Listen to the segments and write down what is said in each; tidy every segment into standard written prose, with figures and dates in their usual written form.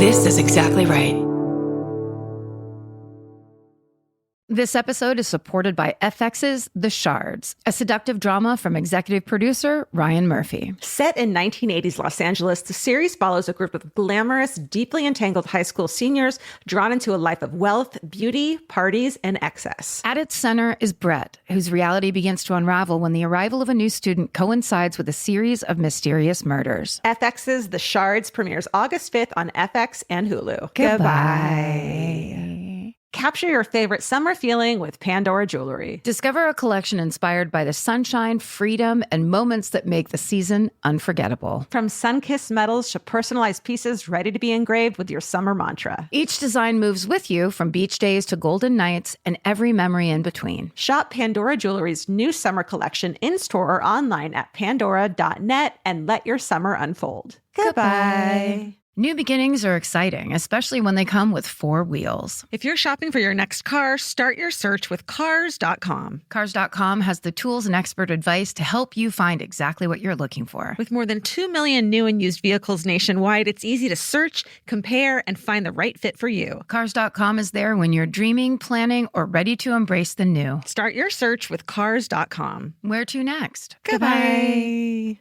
This is exactly right. This episode is supported by FX's The Shards, a seductive drama from executive producer Ryan Murphy. Set in 1980s Los Angeles, the series follows a group of glamorous, deeply entangled high school seniors drawn into a life of wealth, beauty, parties, and excess. At its center is Brett, whose reality begins to unravel when the arrival of a new student coincides with a series of mysterious murders. FX's The Shards premieres August 5th on FX and Hulu. Goodbye. Capture your favorite summer feeling with Pandora Jewelry. Discover a collection inspired by the sunshine, freedom, and moments that make the season unforgettable. From sun-kissed metals to personalized pieces ready to be engraved with your summer mantra. Each design moves with you from beach days to golden nights and every memory in between. Shop Pandora Jewelry's new summer collection in-store or online at pandora.net and let your summer unfold. Goodbye. New beginnings are exciting, especially when they come with 4 wheels. If you're shopping for your next car, start your search with Cars.com. Cars.com has the tools and expert advice to help you find exactly what you're looking for. With more than 2 million new and used vehicles nationwide, it's easy to search, compare, and find the right fit for you. Cars.com is there when you're dreaming, planning, or ready to embrace the new. Start your search with Cars.com. Where to next? Goodbye.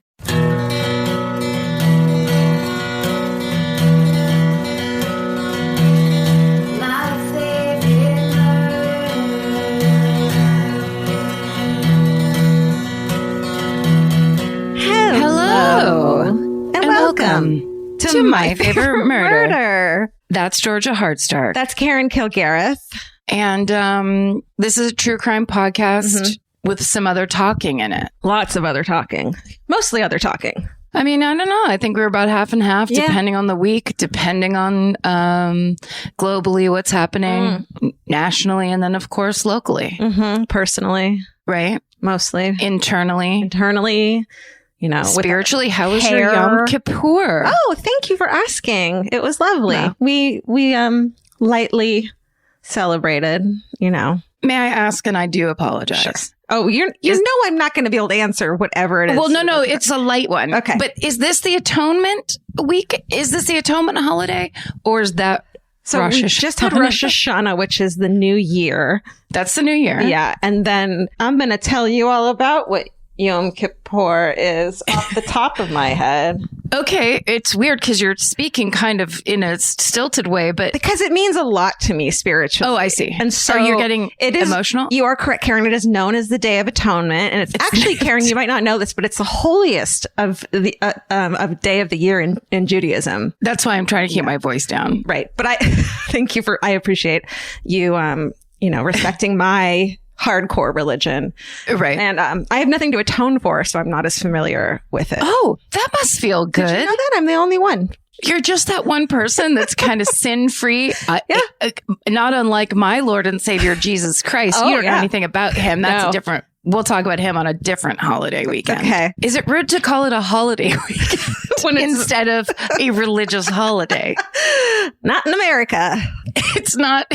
And welcome to My Favorite Murder. That's Georgia Hardstark. That's Karen Kilgareth. And this is a true crime podcast with some other talking in it. Lots of other talking. Mostly other talking. I mean, I don't know. I think we're about half and half, depending on the week, depending on globally what's happening nationally, and then, of course, locally. Personally. Right? Mostly. Internally. You know, spiritually, how was your Yom Kippur? Oh, thank you for asking. It was lovely. No. We lightly celebrated, you know. May I ask, and I do apologize. Sure. Oh, you know I'm not going to be able to answer whatever it is. Well, no, it's a light one. Okay. But is this the Atonement week? Is this the Atonement holiday? Or is that So Rosh we Hashanah? just had Rosh Hashanah, which is the new year. That's the new year. Yeah. And then I'm going to tell you all about what Yom Kippur is off the top of my head. Okay, it's weird because you're speaking kind of in a stilted way, but because it means a lot to me spiritually. Oh, I see. And so you're getting emotional? You are correct, Karen. It is known as the Day of Atonement, and it's actually, Karen, you might not know this, but it's the holiest of the of day of the year in Judaism. That's why I'm trying to keep my voice down. Right, but I thank you I appreciate you respecting my hardcore religion. Right. And I have nothing to atone for, so I'm not as familiar with it. Oh, that must feel good. Did you know that? I'm the only one. You're just that one person that's kind of sin-free. Not unlike my Lord and Savior, Jesus Christ. You don't know anything about him. That's a different... We'll talk about him on a different holiday weekend. Okay. Is it rude to call it a holiday weekend instead of a religious holiday? Not in America. It's not.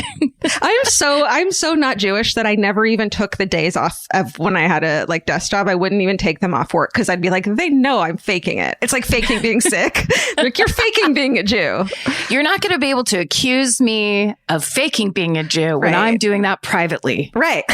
I'm so not Jewish that I never even took the days off of when I had a desk job. I wouldn't even take them off work because I'd be like, they know I'm faking it. It's like faking being sick. Like, you're faking being a Jew. You're not going to be able to accuse me of faking being a Jew when I'm doing that privately. Right.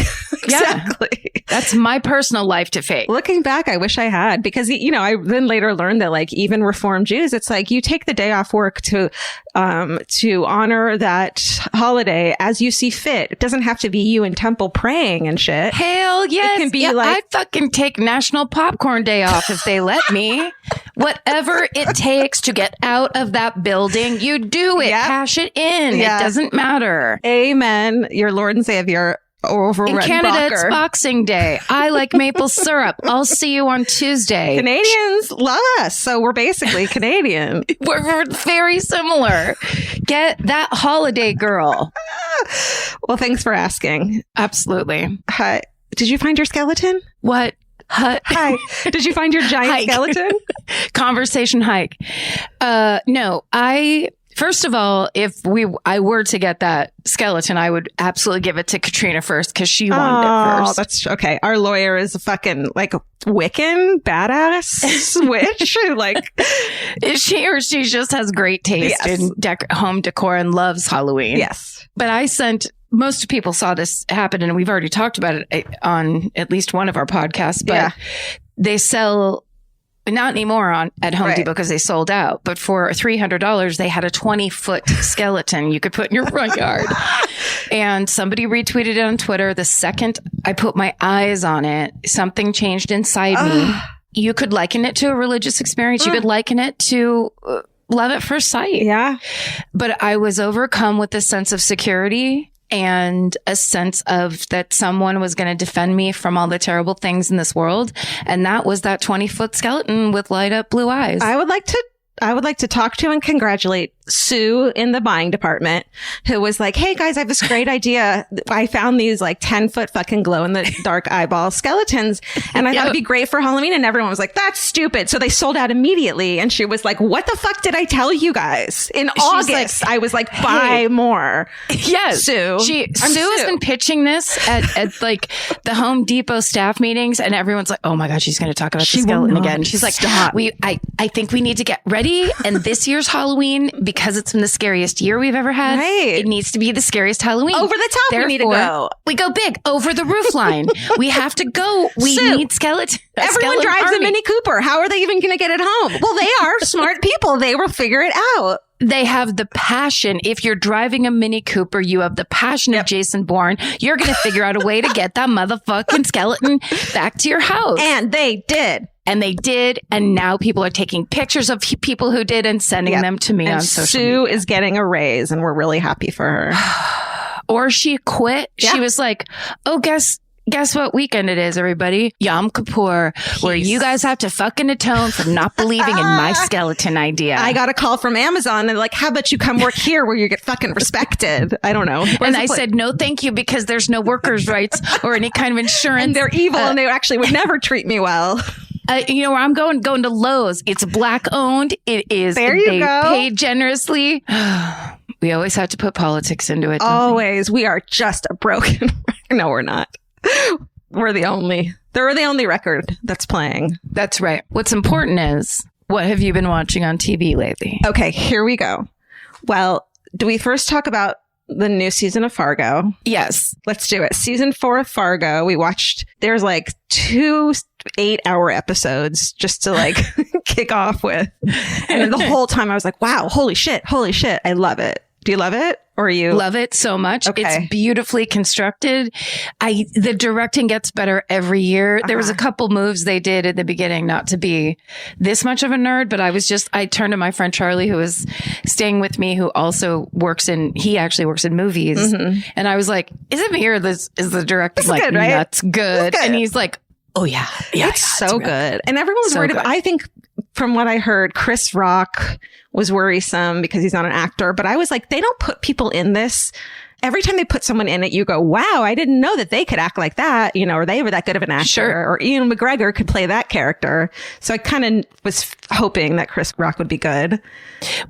Exactly. Yeah. That's my personal life to fake. Looking back, I wish I had, because, I then later learned that even Reform Jews, it's like you take the day off work to honor that holiday as you see fit. It doesn't have to be you in temple praying and shit. Hell yes. It can be I'd fucking take National Popcorn Day off if they let me. Whatever it takes to get out of that building, you do it. Yep. Cash it in. Yeah. It doesn't matter. Amen. Your Lord and Savior. In Canada, it's Boxing Day. I like maple syrup. I'll see you on Tuesday. Canadians love us, so we're basically Canadian. We're very similar. Get that holiday, girl. Well, thanks for asking. Absolutely. Hi. Did you find your skeleton? What? Hi. Did you find your giant skeleton? Conversation hike. No, I First of all, if I were to get that skeleton, I would absolutely give it to Katrina first because she wanted it first. That's okay. Our lawyer is a fucking like Wiccan badass witch. Like, she just has great taste in home decor and loves Halloween. Yes. But most people saw this happen, and we've already talked about it on at least one of our podcasts, but they sell, not anymore at Home Depot because they sold out, but for $300, they had a 20-foot skeleton you could put in your front yard. And somebody retweeted it on Twitter. The second I put my eyes on it, something changed inside me. You could liken it to a religious experience. You could liken it to love at first sight. Yeah. But I was overcome with a sense of security and a sense of that someone was going to defend me from all the terrible things in this world. And that was that 20-foot skeleton with light up blue eyes. I would like to talk to and congratulate Sue in the buying department, who was like, hey guys, I have this great idea. I found these like 10-foot fucking glow in the dark eyeball skeletons. And I thought it'd be great for Halloween. And everyone was like, that's stupid. So they sold out immediately. And she was like, what the fuck did I tell you guys? In August, I was like, buy more. Yes. Sue has been pitching this at like the Home Depot staff meetings. And everyone's like, oh my God, she's going to talk about the skeleton again. She's like, I think we need to get ready. And this year's Halloween, because it's been the scariest year we've ever had, it needs to be the scariest Halloween. Over the top, we need to go. We go big, over the roof line. We have to go. We need skeleton. Everyone drives a Mini Cooper. How are they even going to get it home? Well, they are smart people. They will figure it out. They have the passion. If you're driving a Mini Cooper, you have the passion of Jason Bourne. You're going to figure out a way to get that motherfucking skeleton back to your house. And they did. And now people are taking pictures of people who did and sending them to me on social media. Sue is getting a raise, and we're really happy for her. Or she quit. Yeah. She was like, oh, guess what weekend it is, everybody? Yom Kippur, where you guys have to fucking atone for not believing in my skeleton idea. I got a call from Amazon and like, how about you come work here where you get fucking respected? I don't know. And I said, no, thank you, because there's no workers' rights or any kind of insurance. And they're evil and they actually would never treat me well. You know where I'm going to Lowe's. It's black owned. It is. There you go. Paid generously. We always have to put politics into it. Always. We are just a broken. No, we're not. They're the only record that's playing. That's right. What's important is, what have you been watching on TV lately? Okay, here we go. Well, do we first talk about the new season of Fargo? Yes. Let's do it. Season 4 of Fargo. We watched, there's like 2 8-hour episodes just to like kick off with. And the whole time I was like, wow, holy shit. I love it. Do you love it? Or you love it so much? Okay. It's beautifully constructed. The directing gets better every year. There was a couple moves they did at the beginning, not to be this much of a nerd, but I turned to my friend Charlie, who was staying with me, who also he actually works in movies. Mm-hmm. And I was like, is it me or is the director like, good, right? That's good. And he's like, oh yeah. It's so good. And everyone was worried about, I think from what I heard, Chris Rock was worrisome because he's not an actor. But I was like, they don't put people in this. Every time they put someone in it, you go, wow, I didn't know that they could act like that, or they were that good of an actor. Sure. Or Ian McGregor could play that character. So I kind of was hoping that Chris Rock would be good.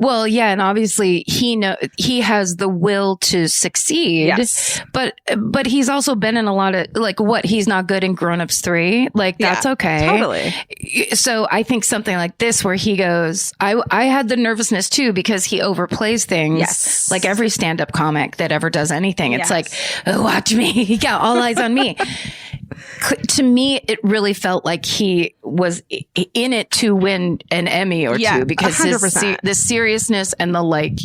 Well, yeah. And obviously he has the will to succeed. Yes. But he's also been in a lot of he's not good in Grown Ups 3. That's okay. Totally. So I think something like this where he goes, I had the nervousness too, because he overplays things. Yes. Like every stand-up comic that ever does anything. It's like, oh, watch me. Yeah, all eyes on me. To me, it really felt like he was in it to win an Emmy or two, because the seriousness and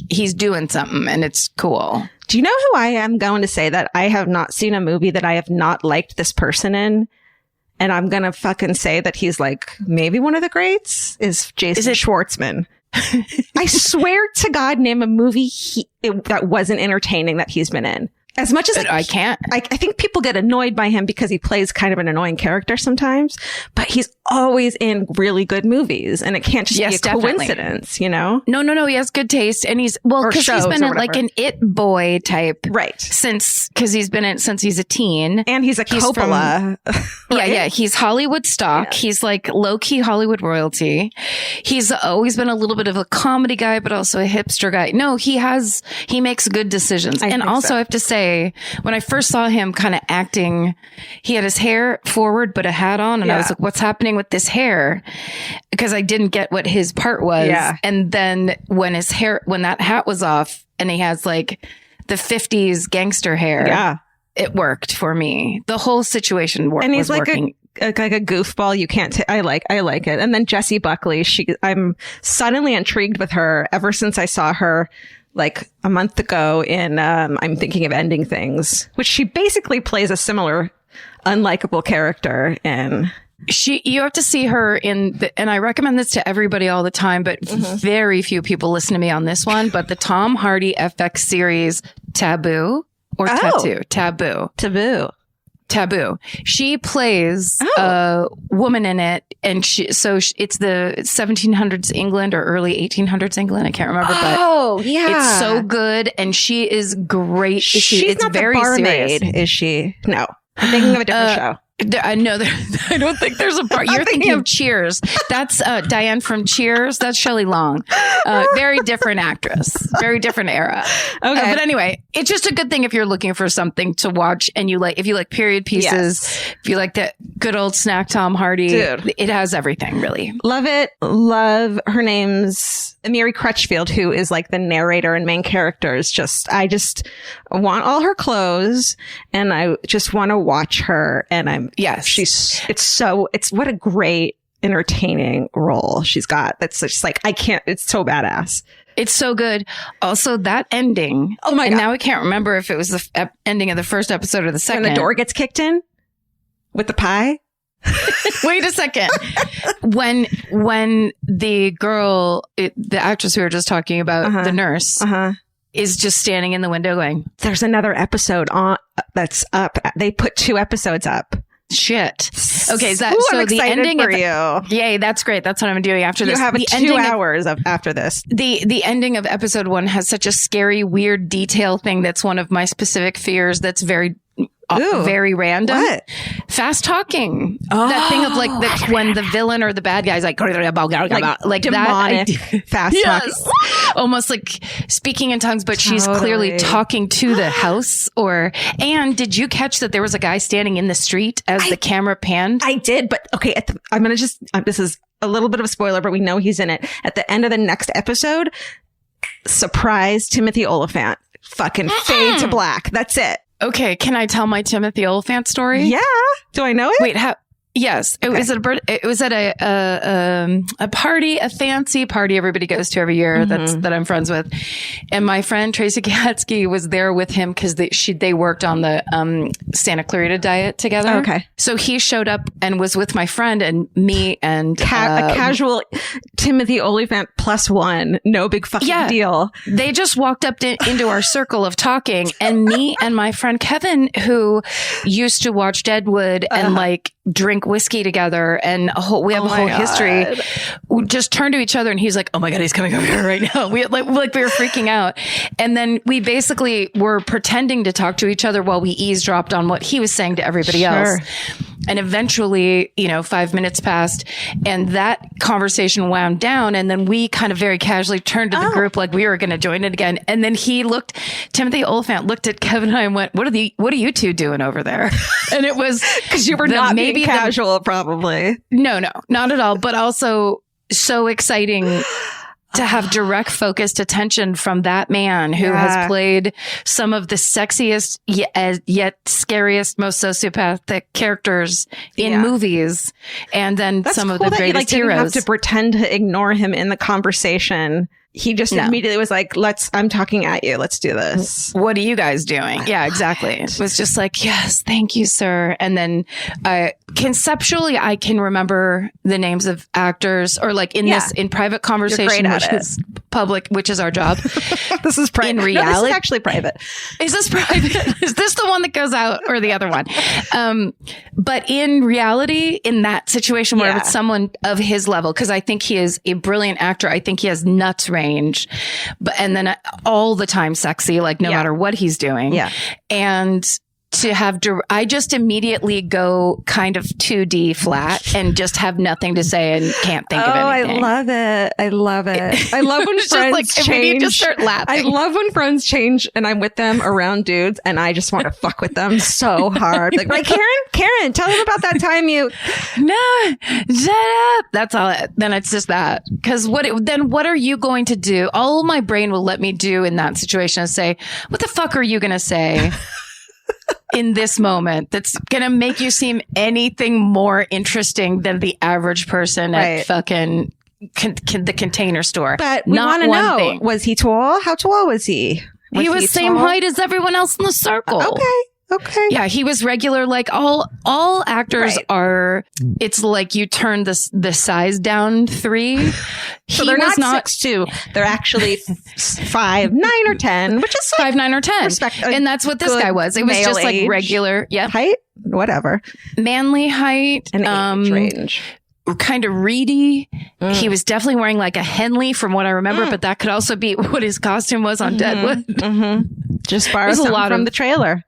he's doing something and it's cool. Do you know who I am going to say that I have not seen a movie that I have not liked this person in? And I'm going to fucking say that he's maybe one of the greats is Jason Schwartzman. I swear to God, name a movie that wasn't entertaining that he's been in. As much as I can't. I think people get annoyed by him because he plays kind of an annoying character sometimes, but he's always in really good movies, and it can't just be a coincidence, you know? No. He has good taste, and he's because he's been in like an It Boy type, right? Because he's been in since he's a teen, and he's a Coppola. Right? Yeah. He's Hollywood stock. Yeah. He's like low key Hollywood royalty. He's always been a little bit of a comedy guy, but also a hipster guy. No, he makes good decisions, and also I have to say, when I first saw him kind of acting, he had his hair forward but a hat on, and I was like, what's happening with this hair? Because I didn't get what his part was. Yeah. And then when that hat was off and he has like the 50s gangster hair, it worked for me. The whole situation worked. And he's like working. Like a goofball. You can't. I like it. And then Jessie Buckley. I'm suddenly intrigued with her ever since I saw her like a month ago in I'm Thinking of Ending Things, which she basically plays a similar unlikable character in. You have to see her and I recommend this to everybody all the time, but very few people listen to me on this one. But the Tom Hardy FX series Taboo or Tattoo? Taboo. She plays a woman in it, and it's the 1700s England or early 1800s England. I can't remember, but it's so good, and she is great. She's not very the barmaid, serious. Is she? No, I'm thinking of a different show. I know I don't think there's a part. You're thinking of Cheers. That's Diane from Cheers. That's Shelley Long. Very different actress. Very different era. Okay. But anyway, it's just a good thing if you're looking for something to watch and if you like period pieces, if you like that good old snack Tom Hardy. Dude. It has everything, really. Love it. Love her name's Mary Crutchfield, who is like the narrator and main character. I just want all her clothes, and I just want to watch her, and it's what a great entertaining role she's got. That's just like, it's so badass. It's so good. Also, that ending. Oh my God. And now I can't remember if it was the ending of the first episode or the second. When the door gets kicked in with the pie. Wait a second. When the girl, the actress we were just talking about, the nurse, is just standing in the window going, there's another episode that's up. They put 2 episodes up. Shit. Okay, so I'm the ending for you. Yay, that's great. That's what I'm doing after this. You have 2 hours after this. The ending of episode 1 has such a scary, weird detail thing that's one of my specific fears. That's very random. What? Fast talking. That thing of like when the villain or the bad guy's like demonic fast talking. Almost like speaking in tongues, but she's clearly talking to the house. And did you catch that there was a guy standing in the street as the camera panned? I did, but okay. I'm going to this is a little bit of a spoiler, but we know he's in it. At the end of the next episode, surprise, Timothy Olyphant fucking fade to black. That's it. Okay, can I tell my Timothy Olyphant story? Yeah. Do I know it? Wait, yes. It was at a party, a fancy party everybody goes to every year that I'm friends with. And my friend Tracy Gatsky was there with him because they worked on the Santa Clarita diet together. Okay. So he showed up and was with my friend and me and a casual Timothy Olyphant +1. No big fucking deal. They just walked up into our circle of talking, and me and my friend Kevin, who used to watch Deadwood and like drink whiskey together, and we have a whole history. We just turned to each other, and he's like, "Oh my God, he's coming over here right now." We we were freaking out, and then we basically were pretending to talk to each other while we eavesdropped on what he was saying to everybody else. And eventually, 5 minutes passed, and that conversation wound down, and then we kind of very casually turned to the group like we were going to join it again. And then Timothy Olyphant looked at Kevin and I and went, "What are you two doing over there?" And it was because you were not maybe casual, probably. No, not at all. But also so exciting to have direct focused attention from that man who has played some of the sexiest yet scariest, most sociopathic characters in movies, and then some of the greatest heroes. Didn't have to pretend to ignore him in the conversation. He just immediately was like, I'm talking at you. Let's do this. What are you guys doing? Yeah, exactly. It was just like, yes, thank you, sir. And then conceptually, I can remember the names of actors or like in private conversation, which is public, which is our job. This is private. In reality, no, this is actually private. Is this private? Is this the one that goes out or the other one? But in reality, in that situation where it's someone of his level, because I think he is a brilliant actor. I think he has nuts range, and then all the time sexy, like no matter what he's doing. Yeah. And to have, I just immediately go kind of 2D flat and just have nothing to say and can't think of anything. I love it. I love it. I love when friends change. We need to start laughing. I love when friends change and I'm with them around dudes and I just want to fuck with them so hard. Like, right, Karen, tell them about that time you. No, shut up. That's all. Then it's just that. Because what are you going to do? All my brain will let me do in that situation is say, what the fuck are you going to say? In this moment, that's gonna make you seem anything more interesting than the average person at fucking the Container Store. But we want to know: thing. Was he tall? How tall was he? He was same height as everyone else in the circle. Okay. Yeah, he was regular. Like all actors are. It's like you turn the size down 3. So they're not 6'2". They're actually 5'9" or 10, which is like 5'9" or 10. And that's what this guy was. It was just like regular, height, whatever, manly height and age range. Kind of reedy. He was definitely wearing like a Henley from what I remember, but that could also be what his costume was on Deadwood. Just borrow something from the trailer.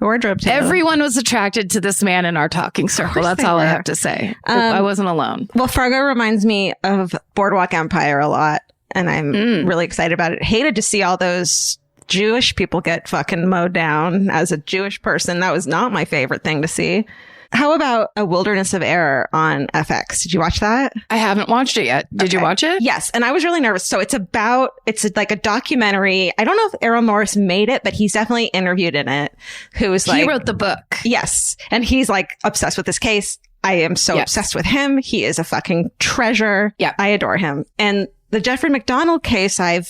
Wardrobe table. Everyone was attracted to this man in our talking circle. That's all I have to say. I wasn't alone. Well, Fargo reminds me of Boardwalk Empire a lot, and I'm really excited about it. Hated to see all those Jewish people get fucking mowed down. As a Jewish person, that was not my favorite thing to see. How about A Wilderness of Error on FX? Did you watch that? I haven't watched it yet. Did you watch it? Yes. And I was really nervous. So it's like a documentary. I don't know if Errol Morris made it, but he's definitely interviewed in it. He wrote the book. Yes. And he's like obsessed with this case. I am so obsessed with him. He is a fucking treasure. Yeah. I adore him. And the Jeffrey McDonald case I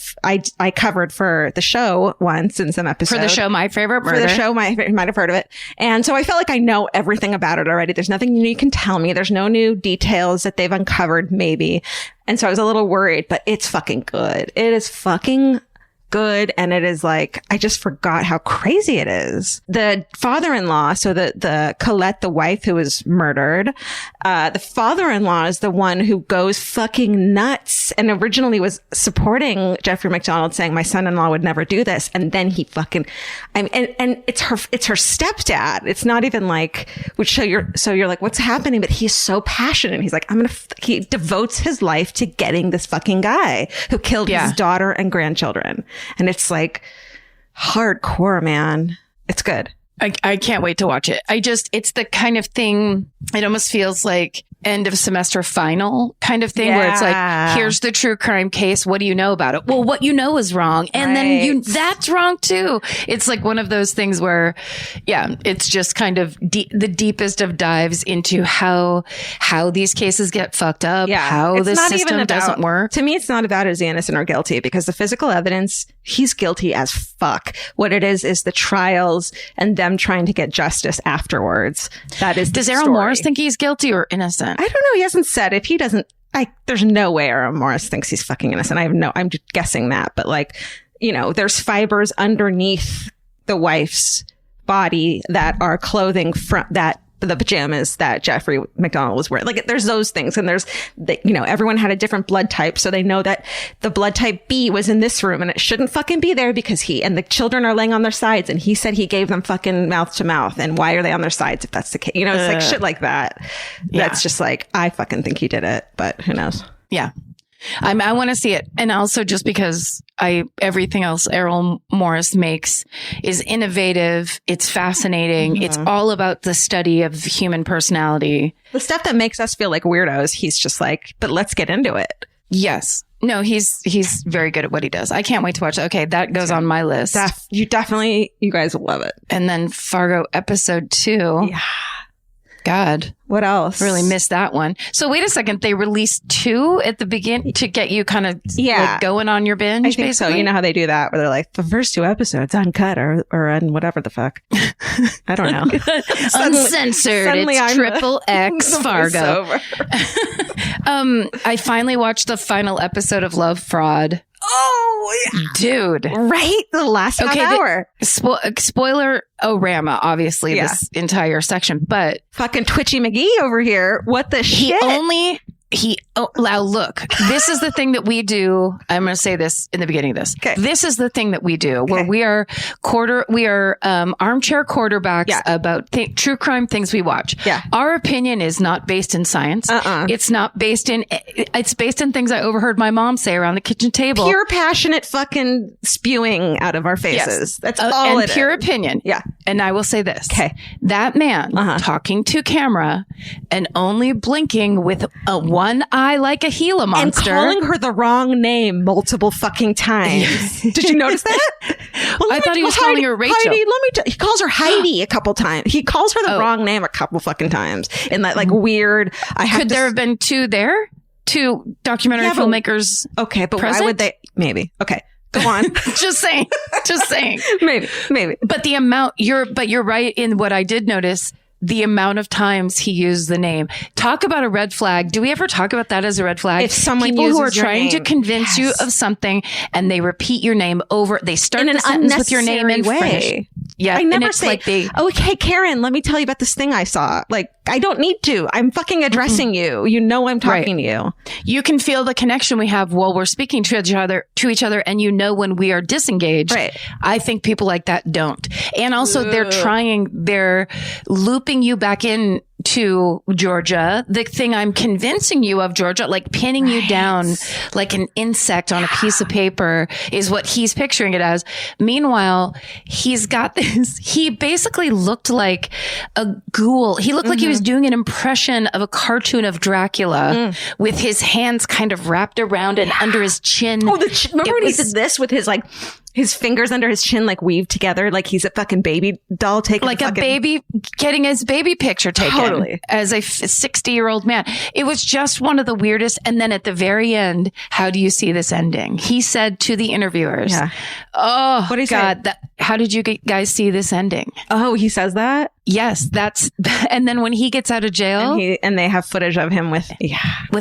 covered for the show once in some episode. For the show My Favorite Murder. For the show you might have heard of it. And so I felt like I know everything about it already. There's nothing new you can tell me. There's no new details that they've uncovered, maybe. And so I was a little worried, but it's fucking good. It is fucking good. And it is like, I just forgot how crazy it is. The father-in-law, so the Colette, the wife who was murdered, the father-in-law is the one who goes fucking nuts and originally was supporting Jeffrey McDonald, saying my son-in-law would never do this. And then he fucking, and it's her stepdad. It's not even like, so you're like, what's happening? But he's so passionate. He's like, he devotes his life to getting this fucking guy who killed his daughter and grandchildren. And it's like hardcore, man. It's good. I can't wait to watch it. It's the kind of thing, it almost feels like end of semester final kind of thing where it's like, here's the true crime case. What do you know about it? Well, what you know is wrong. And then that's wrong too. It's like one of those things where, it's just kind of the deepest of dives into how these cases get fucked up, how the system doesn't work. To me, it's not about is he innocent or guilty, because the physical evidence, he's guilty as fuck. What it is the trials and them trying to get justice afterwards. That is the story. Does Errol Morris think he's guilty or innocent? I don't know. He hasn't said. If he doesn't, there's no way Errol Morris thinks he's fucking innocent. I'm just guessing that. But there's fibers underneath the wife's body that are clothing from the pajamas that Jeffrey McDonald was wearing. Like, there's those things. And there's, everyone had a different blood type. So they know that the blood type B was in this room and it shouldn't fucking be there because and the children are laying on their sides. And he said he gave them fucking mouth to mouth. And why are they on their sides if that's the case? It's like shit like that. That's just like, I fucking think he did it, but who knows? Yeah. I want to see it. And also just because everything else Errol Morris makes is innovative. It's fascinating. Mm-hmm. It's all about the study of human personality. The stuff that makes us feel like weirdos. He's just like, but let's get into it. Yes. No, he's very good at what he does. I can't wait to watch it. Okay, that goes on my list. You guys will love it. And then Fargo episode 2. Yeah. God. What else? Really missed that one. So wait a second. They released 2 at the beginning to get you kind of going on your binge, I think basically. So. You know how they do that where they're like, the first 2 episodes uncut or on whatever the fuck. I don't know. Uncensored. Suddenly it's triple X Fargo. I finally watched the final episode of Love, Fraud. Dude. Right? The last half hour. Spoilerama, obviously, this entire section, but fucking Twitchy McGee over here. What the shit? Now look, this is the thing that we do. I'm going to say this in the beginning of this. Okay. This is the thing that we do where we are armchair quarterbacks about true crime things we watch. Yeah. Our opinion is not based in science. It's not based in, it's based in things I overheard my mom say around the kitchen table. Pure passionate fucking spewing out of our faces. Yes. That's all and pure opinion. Yeah. And I will say this. Okay. That man talking to camera and only blinking with one eye like a Gila monster. And calling her the wrong name multiple fucking times. Did you notice that? Well, I thought he was calling her Rachel. Heidi, he calls her Heidi a couple times. He calls her the wrong name a couple fucking times. In that like weird... Could there have been two documentary filmmakers okay, but present? Why would they... Maybe. Okay. Go on. Just saying. Maybe. But the amount you're right in what I did notice, the amount of times he used the name. Talk about a red flag. Do we ever talk about that as a red flag? If someone people uses who are trying to convince you of something and they repeat your name over, they start the sentence with your name and finish. Yeah, I never say, okay, Karen, let me tell you about this thing I saw. Like, I don't need to. I'm fucking addressing you. You know I'm talking to you. You can feel the connection we have while we're speaking to each other, and you know when we are disengaged. Right. I think people like that don't. And also they're looping you back in to Georgia, the thing I'm convincing you of, Georgia, like pinning you down like an insect on a piece of paper is what he's picturing it as. Meanwhile, he's got this, he basically looked like a ghoul. He looked like he was doing an impression of a cartoon of Dracula with his hands kind of wrapped around and under his chin. Oh, remember when he did this with his like, his fingers under his chin, like weaved together, like he's a fucking baby doll taking like a baby, getting his baby picture taken as a 60-year-old man. It was just one of the weirdest. And then at the very end, how do you see this ending? He said to the interviewers, "Oh, what God, how did you guys see this ending?" Oh, he says that? Yes, and then when he gets out of jail, and they have footage of him with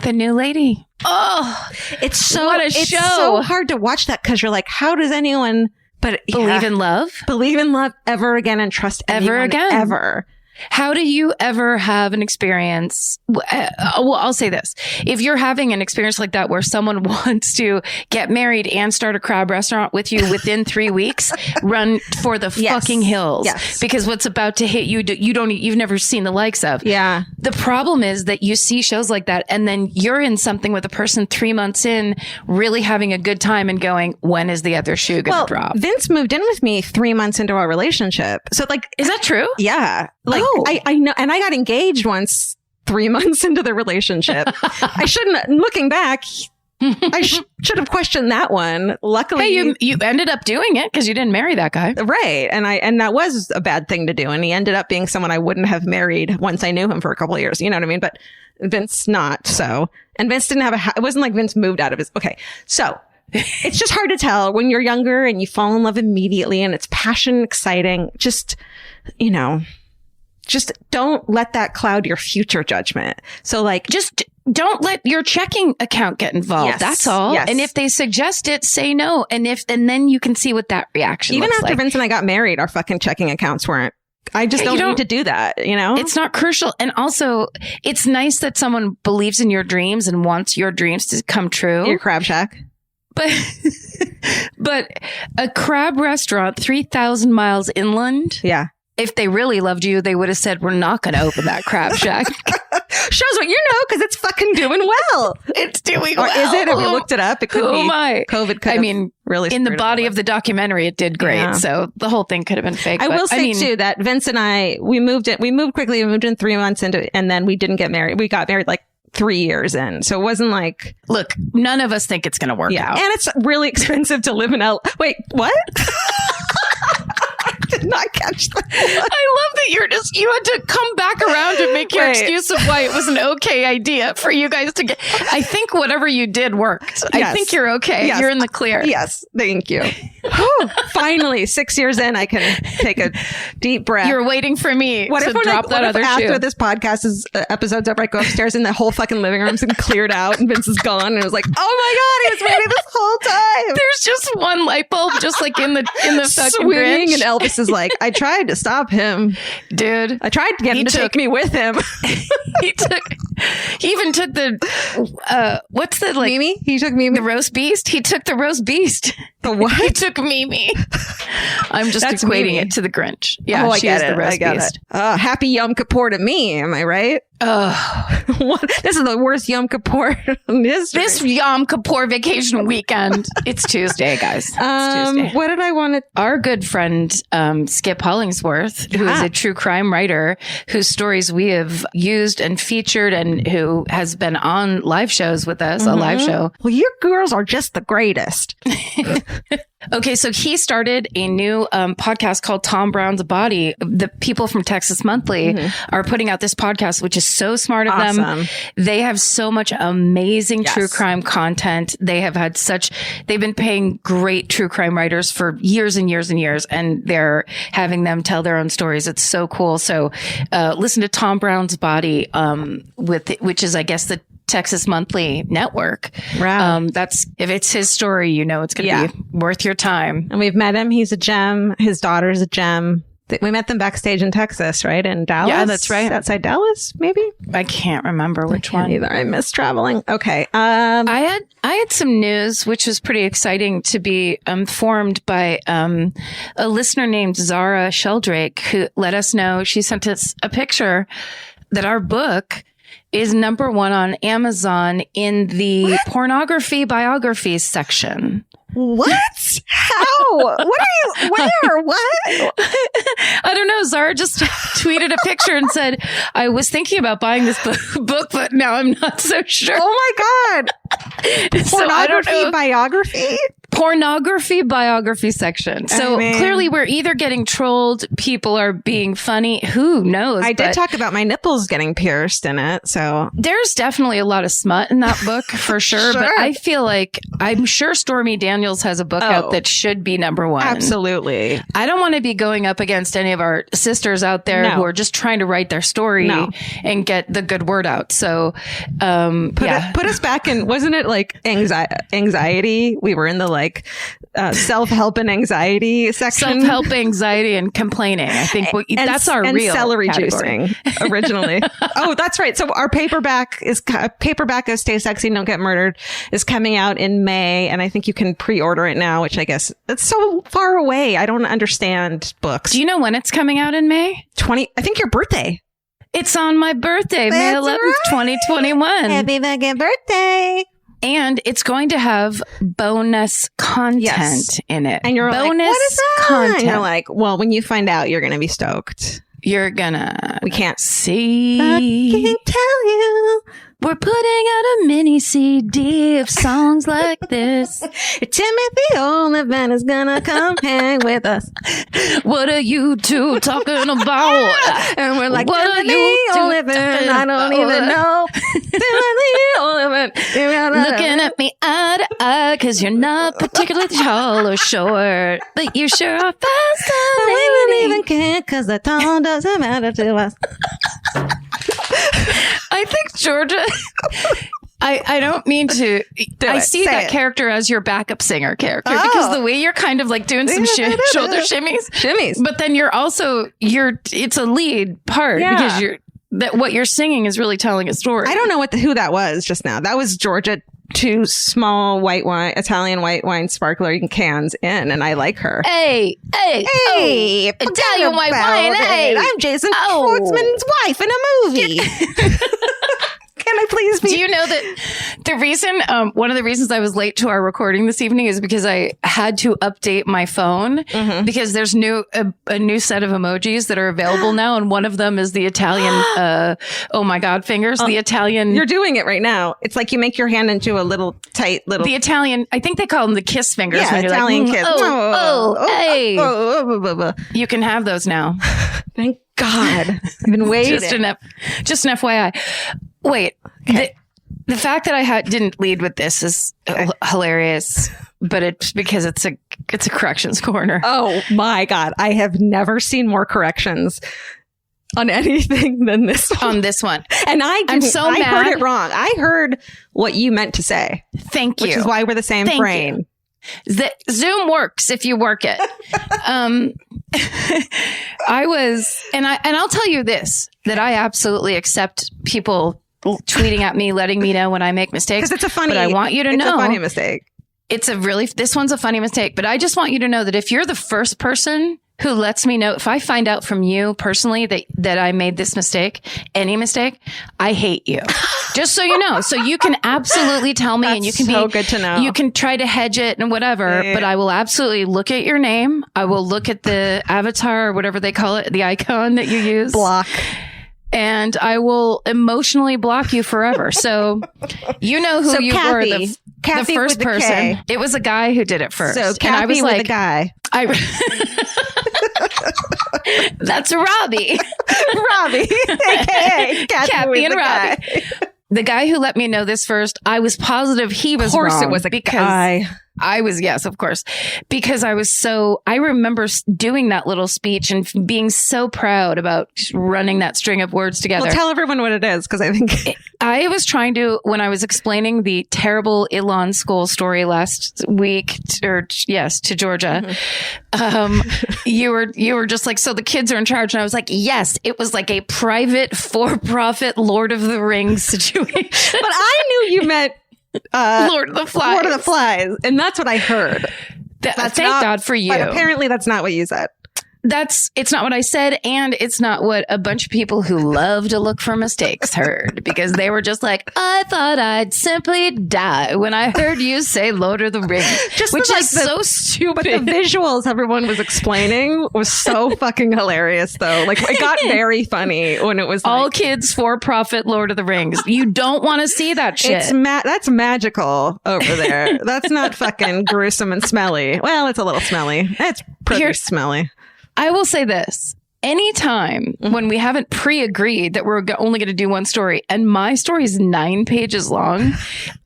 a new lady. Oh, it's so hard to watch that because you're like, how does anyone believe in love ever again and trust anyone ever? How do you ever have an experience? Well, I'll say this. If you're having an experience like that where someone wants to get married and start a crab restaurant with you within 3 weeks, run for the fucking hills. Yes. Because what's about to hit you, you've never seen the likes of. Yeah. The problem is that you see shows like that and then you're in something with a person 3 months in, really having a good time and going, when is the other shoe going to drop? Vince moved in with me 3 months into our relationship. So like, is that true? Yeah. Like, I know, and I got engaged once 3 months into the relationship. I shouldn't, looking back, I should have questioned that one. Luckily, hey, you ended up doing it because you didn't marry that guy, right? And that was a bad thing to do. And he ended up being someone I wouldn't have married once I knew him for a couple of years. You know what I mean? But Vince not so. And Vince didn't have it wasn't like Vince moved out of his. Okay, so. It's just hard to tell when you're younger and you fall in love immediately and it's passion, exciting. Just don't let that cloud your future judgment. So like, just don't let your checking account get involved. Yes, that's all. Yes. And if they suggest it, say no. And then you can see what that reaction even looks after Vince and I got married, our fucking checking accounts weren't. I just don't need to do that, you know? It's not crucial. And also, it's nice that someone believes in your dreams and wants your dreams to come true. Your crab shack. But a crab restaurant 3,000 miles inland. Yeah. If they really loved you, they would have said, we're not going to open that crab shack. Shows what you know, because it's fucking doing well. It's doing well. Or is it? Have you looked it up? It could be. COVID could really in the body of the documentary, it did great. Yeah. So the whole thing could have been fake. I will say too that Vince and I, we moved quickly. We moved in 3 months into it, and then we didn't get married. We got married like 3 years in. So it wasn't like... Look, none of us think it's going to work out. And it's really expensive to live in LA. Wait, what? I did not catch that. I love that you had to come back around to make your excuse of why it was an okay idea for you guys to get... I think whatever you did worked. Yes. I think you're okay. Yes. You're in the clear. Yes. Thank you. Finally, 6 years in, I can take a deep breath. You're waiting for me to drop that other shoe. After this podcast episode's over, I go upstairs and the whole fucking living room's been cleared out and Vince is gone. And it was like, oh my God, he was ready this whole time. There's just one light bulb just like in the fucking swinging. Grinch. And Elvis is like, I tried to stop him. Dude. I tried to get him to take me with him. He even took the, what's the like? Mimi? He took Mimi. The roast beast? He took the roast beast. The what? He took Mimi. I'm just equating Mimi. It to the Grinch. Yeah, she is the roast beast. Happy Yom Kippur to me. Am I right? This is the worst Yom Kippur in history. This Yom Kippur vacation weekend. It's Tuesday, guys. It's Tuesday. What did I want to... Our good friend, Skip Hollingsworth, who is a true crime writer, whose stories we have used and featured and who has been on live shows with us, a live show. Well, your girls are just the greatest. Okay, so he started a new podcast called Tom Brown's Body. The people from Texas Monthly are putting out this podcast, which is so smart of them. They have so much amazing true crime content. They've been paying great true crime writers for years and years and years, and they're having them tell their own stories. It's so cool. So listen to Tom Brown's Body, which is, I guess, the Texas Monthly Network. Wow. That's, if it's his story, you know, it's going to be worth your time. And we've met him. He's a gem. His daughter's a gem. We met them backstage in Texas, right? In Dallas? Yeah, that's right. Outside Dallas, maybe? I can't remember which one. Either. I miss traveling. Okay. I had some news, which was pretty exciting to be informed by a listener named Zara Sheldrake, who let us know. She sent us a picture that our book is number 1 on Amazon in the pornography biographies section. What? How? What are you? Where? What? I don't know. Zara just tweeted a picture and said, I was thinking about buying this book, but now I'm not so sure. Oh my God. Pornography biography? Pornography biography section. So clearly we're either getting trolled, people are being funny. Who knows? I did talk about my nipples getting pierced in it. So there's definitely a lot of smut in that book for sure. But I feel like I'm sure Stormy Daniels has a book out that should be number 1. Absolutely. I don't want to be going up against any of our sisters out there who are just trying to write their story and get the good word out. So put us back in, wasn't it like anxiety? We were in the self-help and anxiety section. Self-help, anxiety, and complaining. I think that's our real celery category. Juicing originally. Oh, that's right. So our paperback of Stay Sexy, Don't Get Murdered is coming out in May, and I think you can pre-order it now, which I guess it's so far away. I don't understand books. Do you know when it's coming out in May? I think your birthday. It's on my birthday, May 11th, 2021. Happy fucking birthday. And it's going to have bonus content in it. And you're bonus like, what is that? Content. And you're like, well, when you find out, you're going to be stoked. We can't see. I can't tell you. We're putting out a mini CD of songs like this. Timothy Oliphant is gonna come hang with us. What are you two talking about? And we're like, what Timothy Oliphant, I don't even know. Timothy Oliphant. Looking at me eye to eye, cause you're not particularly tall or short, but you sure are fascinating. We don't even care, cause the tone doesn't matter to us. I think Georgia, I don't mean to, I see that character as your backup singer character because the way you're kind of like doing some shoulder shimmies, but then it's a lead part because what you're singing is really telling a story. I don't know who that was just now. That was Georgia. 2 small Italian white wine sparkler cans in, and I like her. Hey, Italian white wine. Hey, I'm Jason Schwartzman's wife in a movie. Can I please be? Do you know that the reason, one of the reasons I was late to our recording this evening is because I had to update my phone because there's a new set of emojis that are available now. And one of them is the Italian, oh my God, fingers, the Italian. You're doing it right now. It's like you make your hand into a little tight little. The Italian, I think they call them the kiss fingers. Yeah, when you're Italian like, kiss. Hey. You can have those now. Thank God. I've been waiting. Just an FYI. Wait, The fact that I didn't lead with this is hilarious, but it's because it's a corrections corner. Oh my God. I have never seen more corrections on anything than this one. On this one. And I'm so mad. I heard it wrong. I heard what you meant to say. Thank you. Which is why we're the same brain. Zoom works if you work it. I'll tell you this, that I absolutely accept people tweeting at me, letting me know when I make mistakes. Because it's a funny, but I want you to know. It's a funny mistake. This one's a funny mistake, but I just want you to know that if you're the first person who lets me know, if I find out from you personally that I made this mistake, any mistake, I hate you. Just so you know. So you can absolutely tell me, and you can so good to know. You can try to hedge it and whatever, but I will absolutely look at your name. I will look at the avatar or whatever they call it, the icon that you use. Block. And I will emotionally block you forever. So you know who you were, the first person. It was a guy who did it first. So Kathy, and I was like, the guy. That's Robbie. Robbie. AKA Kathy and Robbie. The guy who let me know this first, I was positive he was wrong. Of course it was a guy. I was, yes, of course. Because I remember doing that little speech and being so proud about running that string of words together. Well, tell everyone what it is, because I think... I was trying to, when I was explaining the terrible Elon school story last week, to Georgia, you were just like, so the kids are in charge. And I was like, yes, it was like a private, for-profit Lord of the Rings situation. But I knew you meant... Lord of the Flies. Lord of the Flies. And that's what I heard. Thank God for you. But apparently that's not what you said. It's not what I said, and it's not what a bunch of people who love to look for mistakes heard, because they were just like, I thought I'd simply die when I heard you say Lord of the Rings, which is so stupid. But the visuals everyone was explaining was so fucking hilarious, though. Like, it got very funny when it was all like, kids for-profit Lord of the Rings. You don't want to see that shit. That's magical over there. That's not fucking gruesome and smelly. Well, it's a little smelly. It's pretty smelly. I will say this. Anytime when we haven't pre-agreed that we're only going to do one story, and my story is 9 pages long,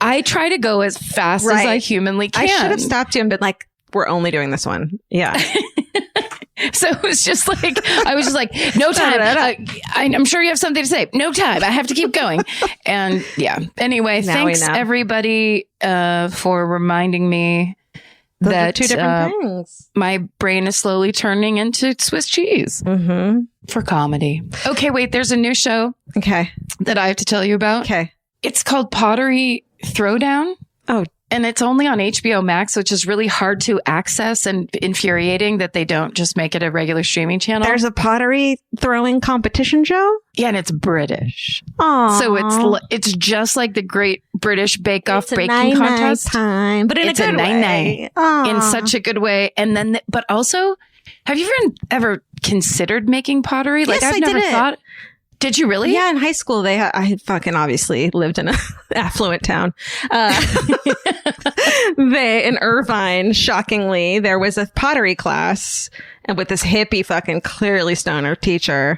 I try to go as fast as I humanly can. I should have stopped you and been like, we're only doing this one. Yeah. So it was just like, I was just like, no time. I'm sure you have something to say. No time. I have to keep going. And yeah. Anyway, thanks everybody for reminding me that two different things. My brain is slowly turning into Swiss cheese for comedy. Okay, wait, there's a new show that I have to tell you about. Okay. It's called Pottery Throwdown. Oh. And it's only on HBO Max, which is really hard to access and infuriating that they don't just make it a regular streaming channel. There's a pottery throwing competition show? Yeah, and it's British. Aww. So it's just like the Great British Bake Off baking contest. Time, but in a good way. In such a good way. And then, but also, have you ever considered making pottery? Like, yes, I've never thought. Did you really? Yeah, in high school, I had fucking obviously lived in an affluent town. In Irvine, shockingly, there was a pottery class, and with this hippie fucking clearly stoner teacher.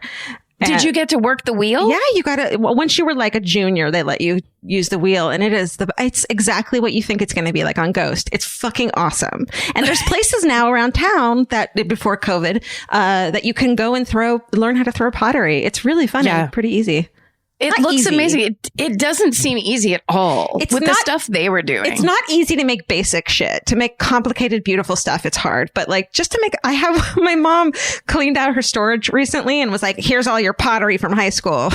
Did you get to work the wheel? Yeah, you got to. Once you were like a junior, they let you use the wheel, and it's exactly what you think it's going to be like on Ghost. It's fucking awesome. And there's places now around town that before COVID that you can go and learn how to throw pottery. It's really fun and pretty easy. It looks amazing. It doesn't seem easy at all the stuff they were doing. It's not easy to make basic shit. To make complicated, beautiful stuff, it's hard. But like, just to make, my mom cleaned out her storage recently and was like, here's all your pottery from high school.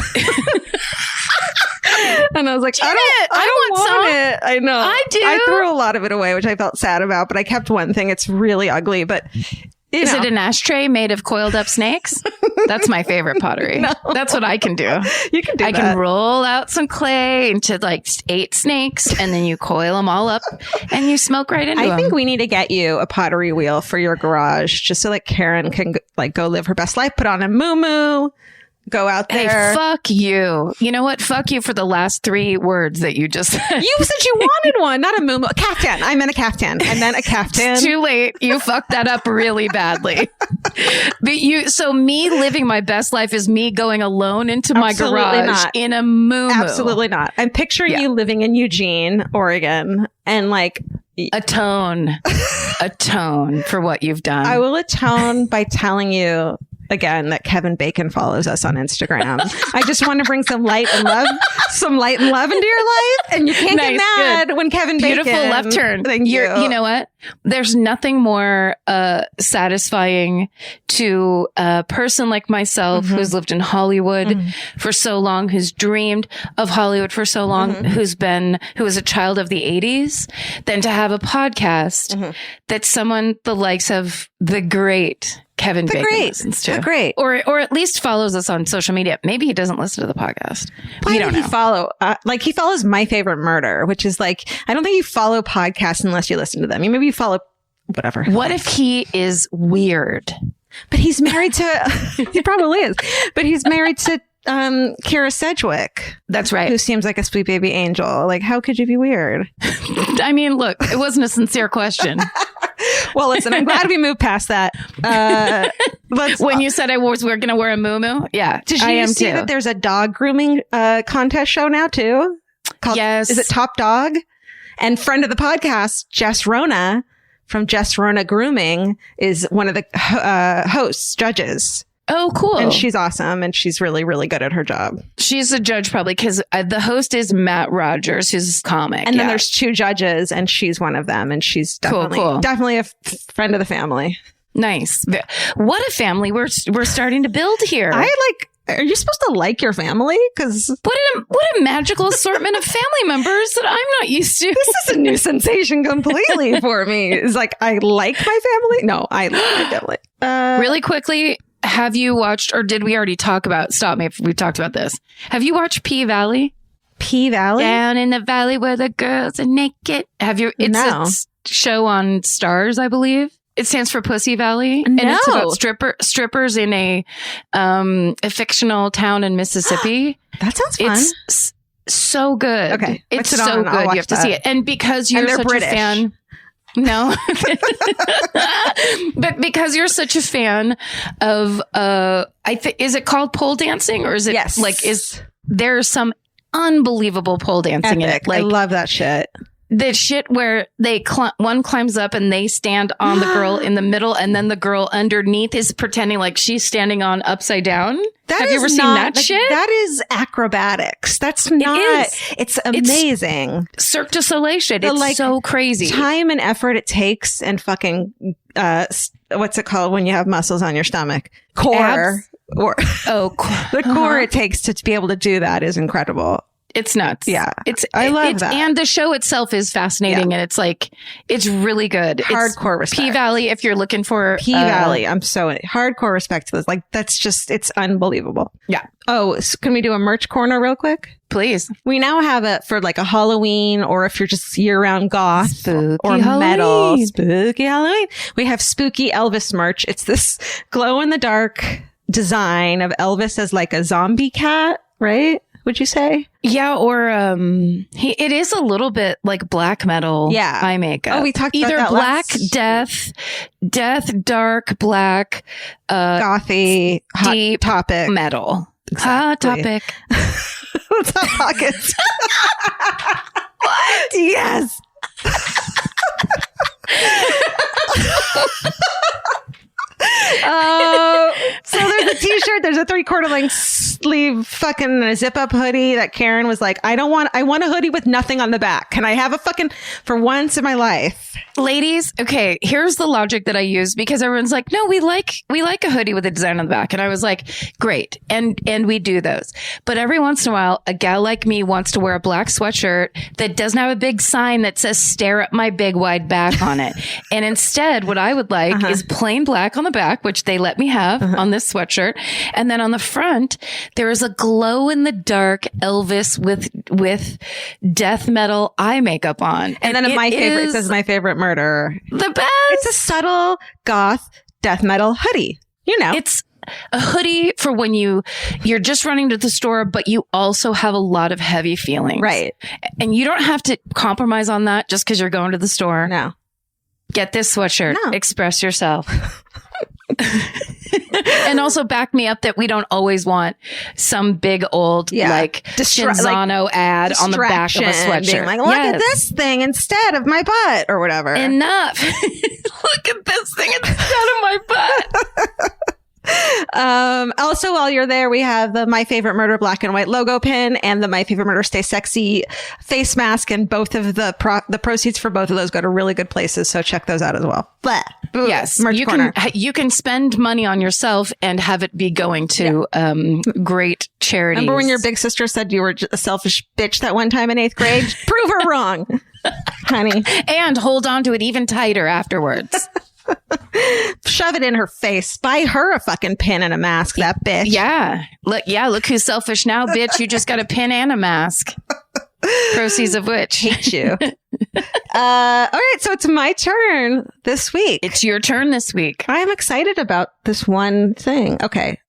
And I was like, I don't want it. I know. I do. I threw a lot of it away, which I felt sad about, but I kept one thing. It's really ugly, but... Is it an ashtray made of coiled up snakes? That's my favorite pottery. No. That's what I can do. You can do that. I can roll out some clay into like 8 snakes, and then you coil them all up and you smoke right into them. I think we need to get you a pottery wheel for your garage, just so like Karen can like go live her best life, put on a muumuu, go out there. Hey, fuck you. You know what? Fuck you for the last 3 words that you just said. You said you wanted one, not a muumuu. A caftan. I meant a caftan. I meant a caftan. It's too late. You fucked that up really badly. So me living my best life is me going alone into my garage in a moo-moo. Absolutely not. I'm picturing you living in Eugene, Oregon, and like atone for what you've done. I will atone by telling you again that Kevin Bacon follows us on Instagram. I just want to bring some light and love into your life, and you can't get mad when Kevin Bacon. Beautiful left turn. Thank you. You know what? There's nothing more satisfying to a person like myself who's lived in Hollywood for so long, who's dreamed of Hollywood for so long, who was a child of the 80s, than to have a podcast that someone the likes of the great Kevin Bacon listens to. Or at least follows us on social media. Maybe he doesn't listen to the podcast. Why don't he follow? He follows My Favorite Murder, which is like, I don't think you follow podcasts unless you listen to them. Maybe you follow whatever. What if he is weird? But he's married to, he probably is, but he's married to Kira Sedgwick. That's right. Who seems like a sweet baby angel. Like, how could you be weird? I mean, look, it wasn't a sincere question. Well, listen, I'm glad we moved past that. When you said we're going to wear a muumuu, yeah, did you see that there's a dog grooming contest show now too? Yes. Is it Top Dog? And friend of the podcast, Jess Rona from Jess Rona Grooming is one of the judges. Oh, cool. And she's awesome. And she's really, really good at her job. She's a judge probably because the host is Matt Rogers, who's a comic. And then there's two judges and she's one of them. And she's definitely a friend of the family. Nice. What a family we're starting to build here. Are you supposed to like your family? Because what a magical assortment of family members that I'm not used to. This is a new sensation completely for me. It's like, I like my family. No, I like my family. Really quickly, have you watched, or did we already talk about, stop me if we talked about this. Have you watched P-Valley? P-Valley? Down in the valley where the girls are naked. Have you? It's a show on Stars, I believe. It stands for Pussy Valley. No. And it's about strippers in a fictional town in Mississippi. That sounds fun. It's so good. Okay. It's so good. You have to see it. And because you're such British. A fan. No. But because you're such a fan of is it called pole dancing, or is it there's some unbelievable pole dancing in it. Like, I love that shit. The shit where one climbs up and they stand on the girl in the middle, and then the girl underneath is pretending like she's standing on upside down. Have you ever seen that shit? That is acrobatics. That's not. It's amazing. It's Cirque du Soleil shit. It's so crazy. Time and effort it takes, and fucking what's it called when you have muscles on your stomach? Core. The core it takes to be able to do that is incredible. It's nuts. Yeah. I love that. And the show itself is fascinating. And it's really good. Hardcore respect. P-Valley, if you're looking for P-Valley. I'm so hardcore respect to this. Like, that's just, it's unbelievable. Yeah. Oh, so can we do a merch corner real quick? Please. We now have it for like a Halloween, or if you're just year-round goth spooky or Halloween. Metal. Spooky Halloween. We have spooky Elvis merch. It's this glow-in-the-dark design of Elvis as like a zombie cat, right? Would you say? Yeah, or it is a little bit like black metal eye makeup. Oh, we talked about that. Either black death, dark, black, gothy, deep topic metal. Exactly. Hot topic. What's Hot Pockets? What? Yes. So there's a t-shirt, there's a 3/4 length sleeve fucking zip up hoodie that Karen was like, I want a hoodie with nothing on the back. Can I have a fucking, for once in my life? Ladies, okay, here's the logic that I use, because everyone's like, no, we like a hoodie with a design on the back. And I was like, great. And we do those. But every once in a while, a gal like me wants to wear a black sweatshirt that doesn't have a big sign that says stare at my big wide back on it. And instead, what I would like is plain black on the back, which they let me have on this sweatshirt. And then on the front, there is a glow in the dark Elvis with death metal eye makeup on. And then it says My Favorite Murder. The best. It's a subtle goth death metal hoodie. You know, it's a hoodie for when you're just running to the store, but you also have a lot of heavy feelings. Right. And you don't have to compromise on that just because you're going to the store. No. Get this sweatshirt. No. Express yourself. And also back me up that we don't always want some big old like Shinzano ad on the back of a sweatshirt. Being like, look at this thing instead of my butt or whatever. Enough. Look at this thing instead of my butt. Also, while you're there, we have the My Favorite Murder black and white logo pin and the My Favorite Murder Stay Sexy face mask, and both of the proceeds for both of those go to really good places, so check those out as well. But yes, you can spend money on yourself and have it be going to great charities. Remember when your big sister said you were a selfish bitch that one time in 8th grade? Prove her wrong, honey. And hold on to it even tighter afterwards. Shove it in her face. Buy her a fucking pin and a mask, that bitch. Yeah. Look who's selfish now, bitch. You just got a pin and a mask. Proceeds of which. Hate you. All right, so it's my turn this week. It's your turn this week. I am excited about this one thing. Okay.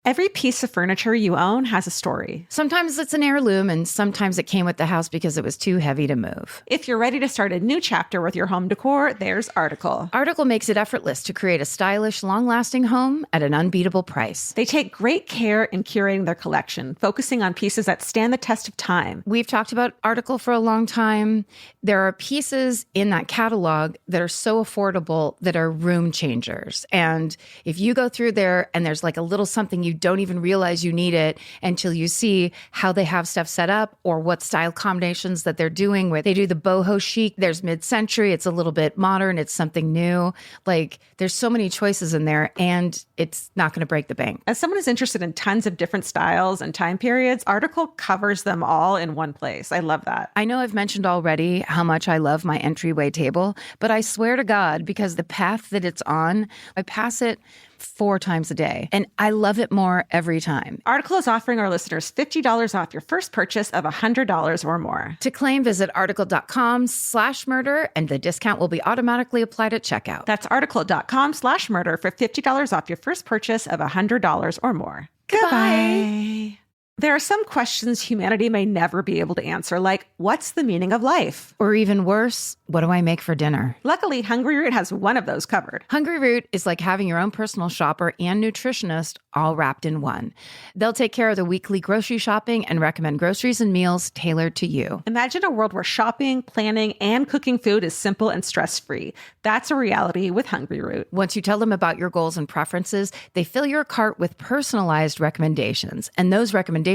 Every piece of furniture you own has a story. Sometimes it's an heirloom, and sometimes it came with the house because it was too heavy to move. If you're ready to start a new chapter with your home decor, there's Article. Article makes it effortless to create a stylish, long-lasting home at an unbeatable price. They take great care in curating their collection, focusing on pieces that stand the test of time. We've talked about Article for a long time. There are pieces in that catalog that are so affordable that are room changers. And if you go through there and there's like a little something you don't even realize you need it until you see how they have stuff set up or what style combinations that they're doing, where they do the boho chic, there's mid-century, it's a little bit modern, it's something new. Like there's so many choices in there, and it's not going to break the bank. As someone who's interested in tons of different styles and time periods, Article covers them all in one place. I love that. I know I've mentioned already how much I love my entryway table, but I swear to God, because the path that it's on, I pass it 4 times a day, and I love it more every time. Article is offering our listeners $50 off your first purchase of $100 or more. To claim, visit article.com/murder, and the discount will be automatically applied at checkout. That's article.com/murder for $50 off your first purchase of $100 or more. Goodbye. There are some questions humanity may never be able to answer, like, what's the meaning of life? Or even worse, what do I make for dinner? Luckily, Hungry Root has one of those covered. Hungry Root is like having your own personal shopper and nutritionist all wrapped in one. They'll take care of the weekly grocery shopping and recommend groceries and meals tailored to you. Imagine a world where shopping, planning, and cooking food is simple and stress-free. That's a reality with Hungry Root. Once you tell them about your goals and preferences, they fill your cart with personalized recommendations. And those recommendations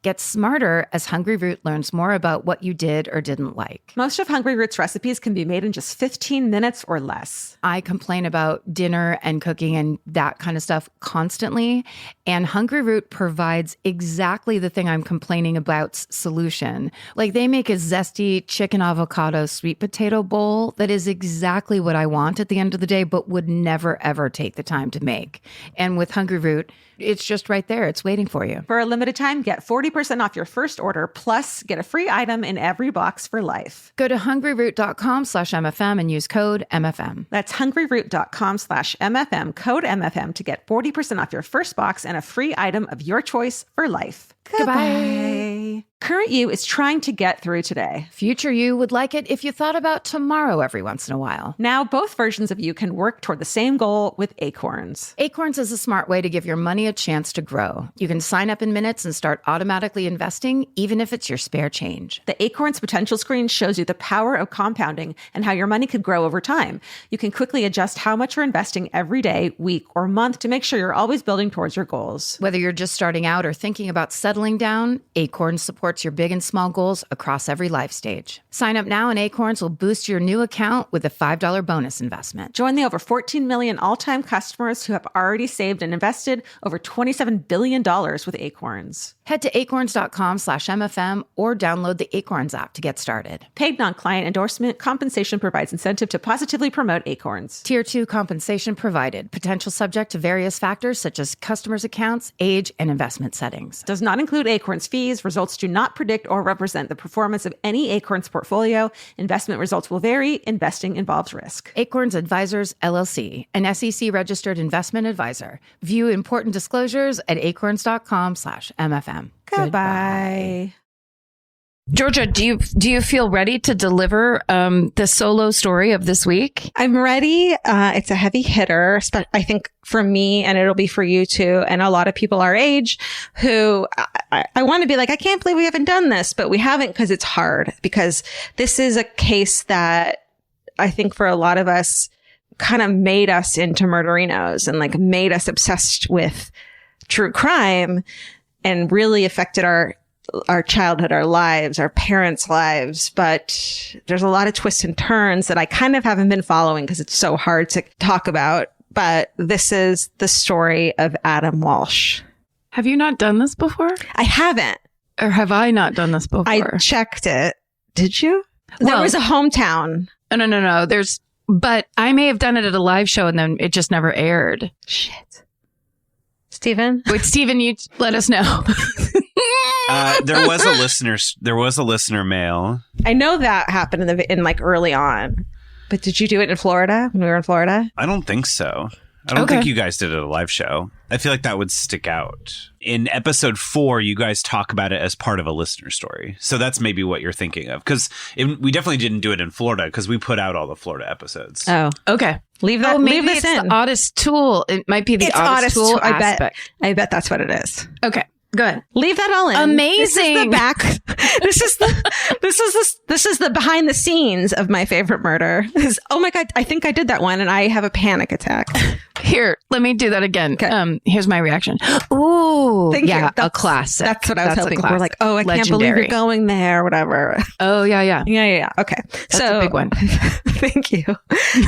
get smarter as Hungry Root learns more about what you did or didn't like. Most of Hungry Root's recipes can be made in just 15 minutes or less. I complain about dinner and cooking and that kind of stuff constantly, and Hungry Root provides exactly the thing I'm complaining about's solution. Like, they make a zesty chicken avocado sweet potato bowl that is exactly what I want at the end of the day, but would never, ever take the time to make. And with Hungry Root, it's just right there. It's waiting for you. For a limited time, get 40% off your first order, plus get a free item in every box for life. Go to hungryroot.com/MFM and use code MFM. That's hungryroot.com/MFM, code MFM, to get 40% off your first box and a free item of your choice for life. Goodbye. Current you is trying to get through today. Future you would like it if you thought about tomorrow every once in a while. Now, both versions of you can work toward the same goal with Acorns. Acorns is a smart way to give your money a chance to grow. You can sign up in minutes and start automatically investing, even if it's your spare change. The Acorns potential screen shows you the power of compounding and how your money could grow over time. You can quickly adjust how much you're investing every day, week, or month to make sure you're always building towards your goals. Whether you're just starting out or thinking about settling down, Acorns supports your big and small goals across every life stage. Sign up now and Acorns will boost your new account with a $5 bonus investment. Join the over 14 million all-time customers who have already saved and invested over $27 billion with Acorns. Head to acorns.com/MFM or download the Acorns app to get started. Paid non-client endorsement. Compensation provides incentive to positively promote Acorns. Tier 2 compensation provided. Potential subject to various factors such as customers' accounts, age, and investment settings. Does not include Acorns fees. Results do not predict or represent the performance of any Acorns portfolio. Investment results will vary. Investing involves risk. Acorns Advisors, LLC, an SEC-registered investment advisor. View important disclosures at acorns.com/MFM. Goodbye. Georgia, do you feel ready to deliver the solo story of this week? I'm ready. It's a heavy hitter, I think for me, and it'll be for you too, and a lot of people our age who I want to be like, I can't believe we haven't done this, but we haven't because it's hard. Because this is a case that I think for a lot of us kind of made us into murderinos and like made us obsessed with true crime and really affected our childhood, our lives, our parents' lives. But there's a lot of twists and turns that I kind of haven't been following because it's so hard to talk about. But this is the story of Adam Walsh. Have you not done this before? I haven't. Or have I not done this before? I checked it. Did you? There was a hometown. No. But I may have done it at a live show and then it just never aired. Shit. Steven? Wait, Steven, you let us know. There was a listener mail. I know that happened in like early on. But did you do it in Florida when we were in Florida? I don't think so. I don't think you guys did it at a live show. I feel like that would stick out. In episode 4, you guys talk about it as part of a listener story. So that's maybe what you're thinking of. Because we definitely didn't do it in Florida because we put out all the Florida episodes. Oh, okay. Leave that. Maybe leave this it's in. The oddest tool. It might be the oddest tool aspect. I bet that's what it is. Okay. Good. Leave that all in. Amazing. This is the behind the scenes of my favorite murder. Oh my God, I think I did that one and I have a panic attack. Here, let me do that again. Okay. Here's my reaction. Ooh, Thank you. A classic. That's what I was hoping for. Like, oh, I can't believe you're going there, whatever. Oh, yeah. Yeah. Okay. That's a big one. Thank you.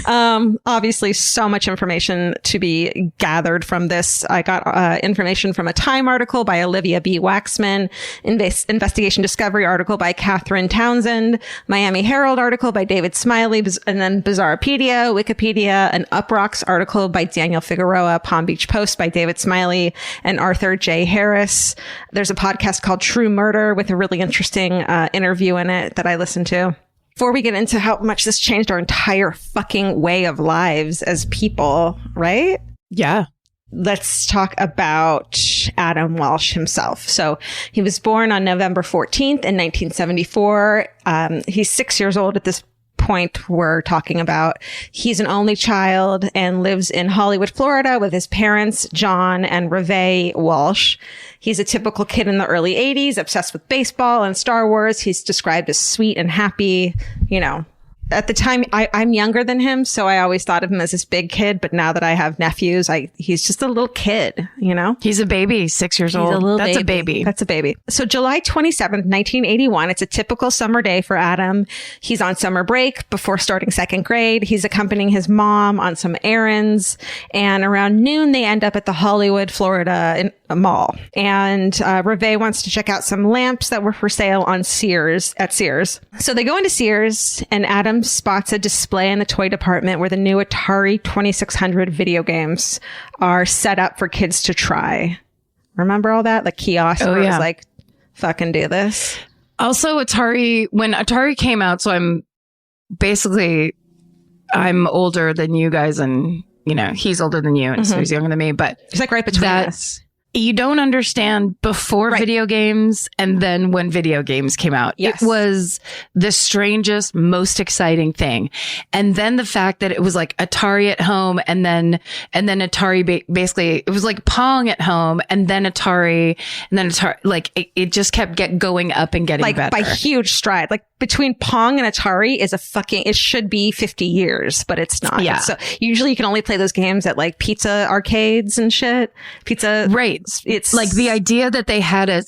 Obviously, so much information to be gathered from this. I got information from a Time article by Olivia B. Waxman, Investigation Discovery article by Catherine Townsend, Miami Herald article by David Smiley, and then Bizarropedia, Wikipedia, an Uprocks article by Daniel Figueroa, Palm Beach Post by David Smiley, and Arthur J. Harris. There's a podcast called True Murder with a really interesting interview in it that I listened to. Before we get into how much this changed our entire fucking way of lives as people, right? Yeah. Let's talk about Adam Walsh himself. So he was born on November 14th in 1974. He's 6 years old at this point we're talking about. He's an only child and lives in Hollywood, Florida with his parents, John and Reve Walsh. He's a typical kid in the early 80s, obsessed with baseball and Star Wars. He's described as sweet and happy, you know. At the time, I'm younger than him, so I always thought of him as this big kid. But now that I have nephews, he's just a little kid, you know? He's a baby, 6 years old. That's a baby. That's a baby. So July 27th, 1981, it's a typical summer day for Adam. He's on summer break before starting second grade. He's accompanying his mom on some errands. And around noon, they end up at the Hollywood, Florida mall. And Reve wants to check out some lamps that were for sale on Sears. So they go into Sears, and Adam spots a display in the toy department where the new Atari 2600 video games are set up for kids to try. Remember all that? Like kiosks where it was like, fucking do this. Also, when Atari came out, so I'm older than you guys, and you know, he's older than you, and so he's younger than me, but he's like right between us. You don't understand before video games and then when video games came out. Yes. It was the strangest, most exciting thing. And then the fact that it was like Atari at home and then Atari basically, it was like Pong at home and then Atari, like it just kept going up and getting better. By huge stride. Like between Pong and Atari is it should be 50 years, but it's not. Yeah. So usually you can only play those games at like pizza arcades and shit. Right. It's like the idea that they had a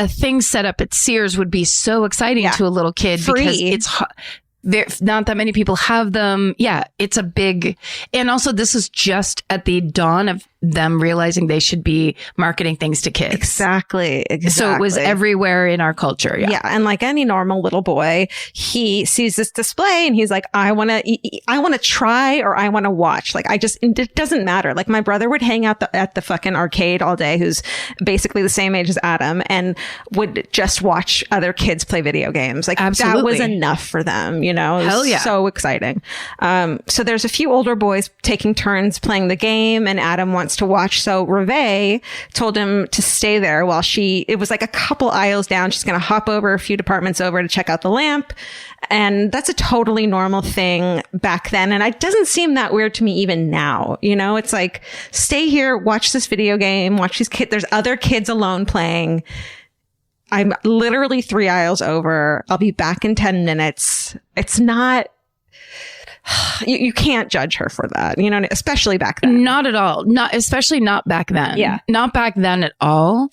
thing set up at Sears would be so exciting to a little kid because it's not that many people have them. Yeah, it's a big, and also this is just at the dawn of them realizing they should be marketing things to kids. Exactly. So it was everywhere in our culture. Yeah. And like any normal little boy, he sees this display and he's like, I want to try or I want to watch. Like it doesn't matter. Like my brother would hang out at the fucking arcade all day, who's basically the same age as Adam, and would just watch other kids play video games. Like that was enough for them, you know? Hell yeah. So exciting. So there's a few older boys taking turns playing the game, and Adam wants wants to watch. So Reve told him to stay there while it was like a couple aisles down. She's going to hop over a few departments over to check out the lamp. And that's a totally normal thing back then. And it doesn't seem that weird to me even now. You know, it's like, stay here, watch this video game, watch these kids. There's other kids alone playing. I'm literally 3 aisles over. I'll be back in 10 minutes. It's not, you can't judge her for that, you know, especially back then. Not at all. Especially not back then. Yeah. Not back then at all.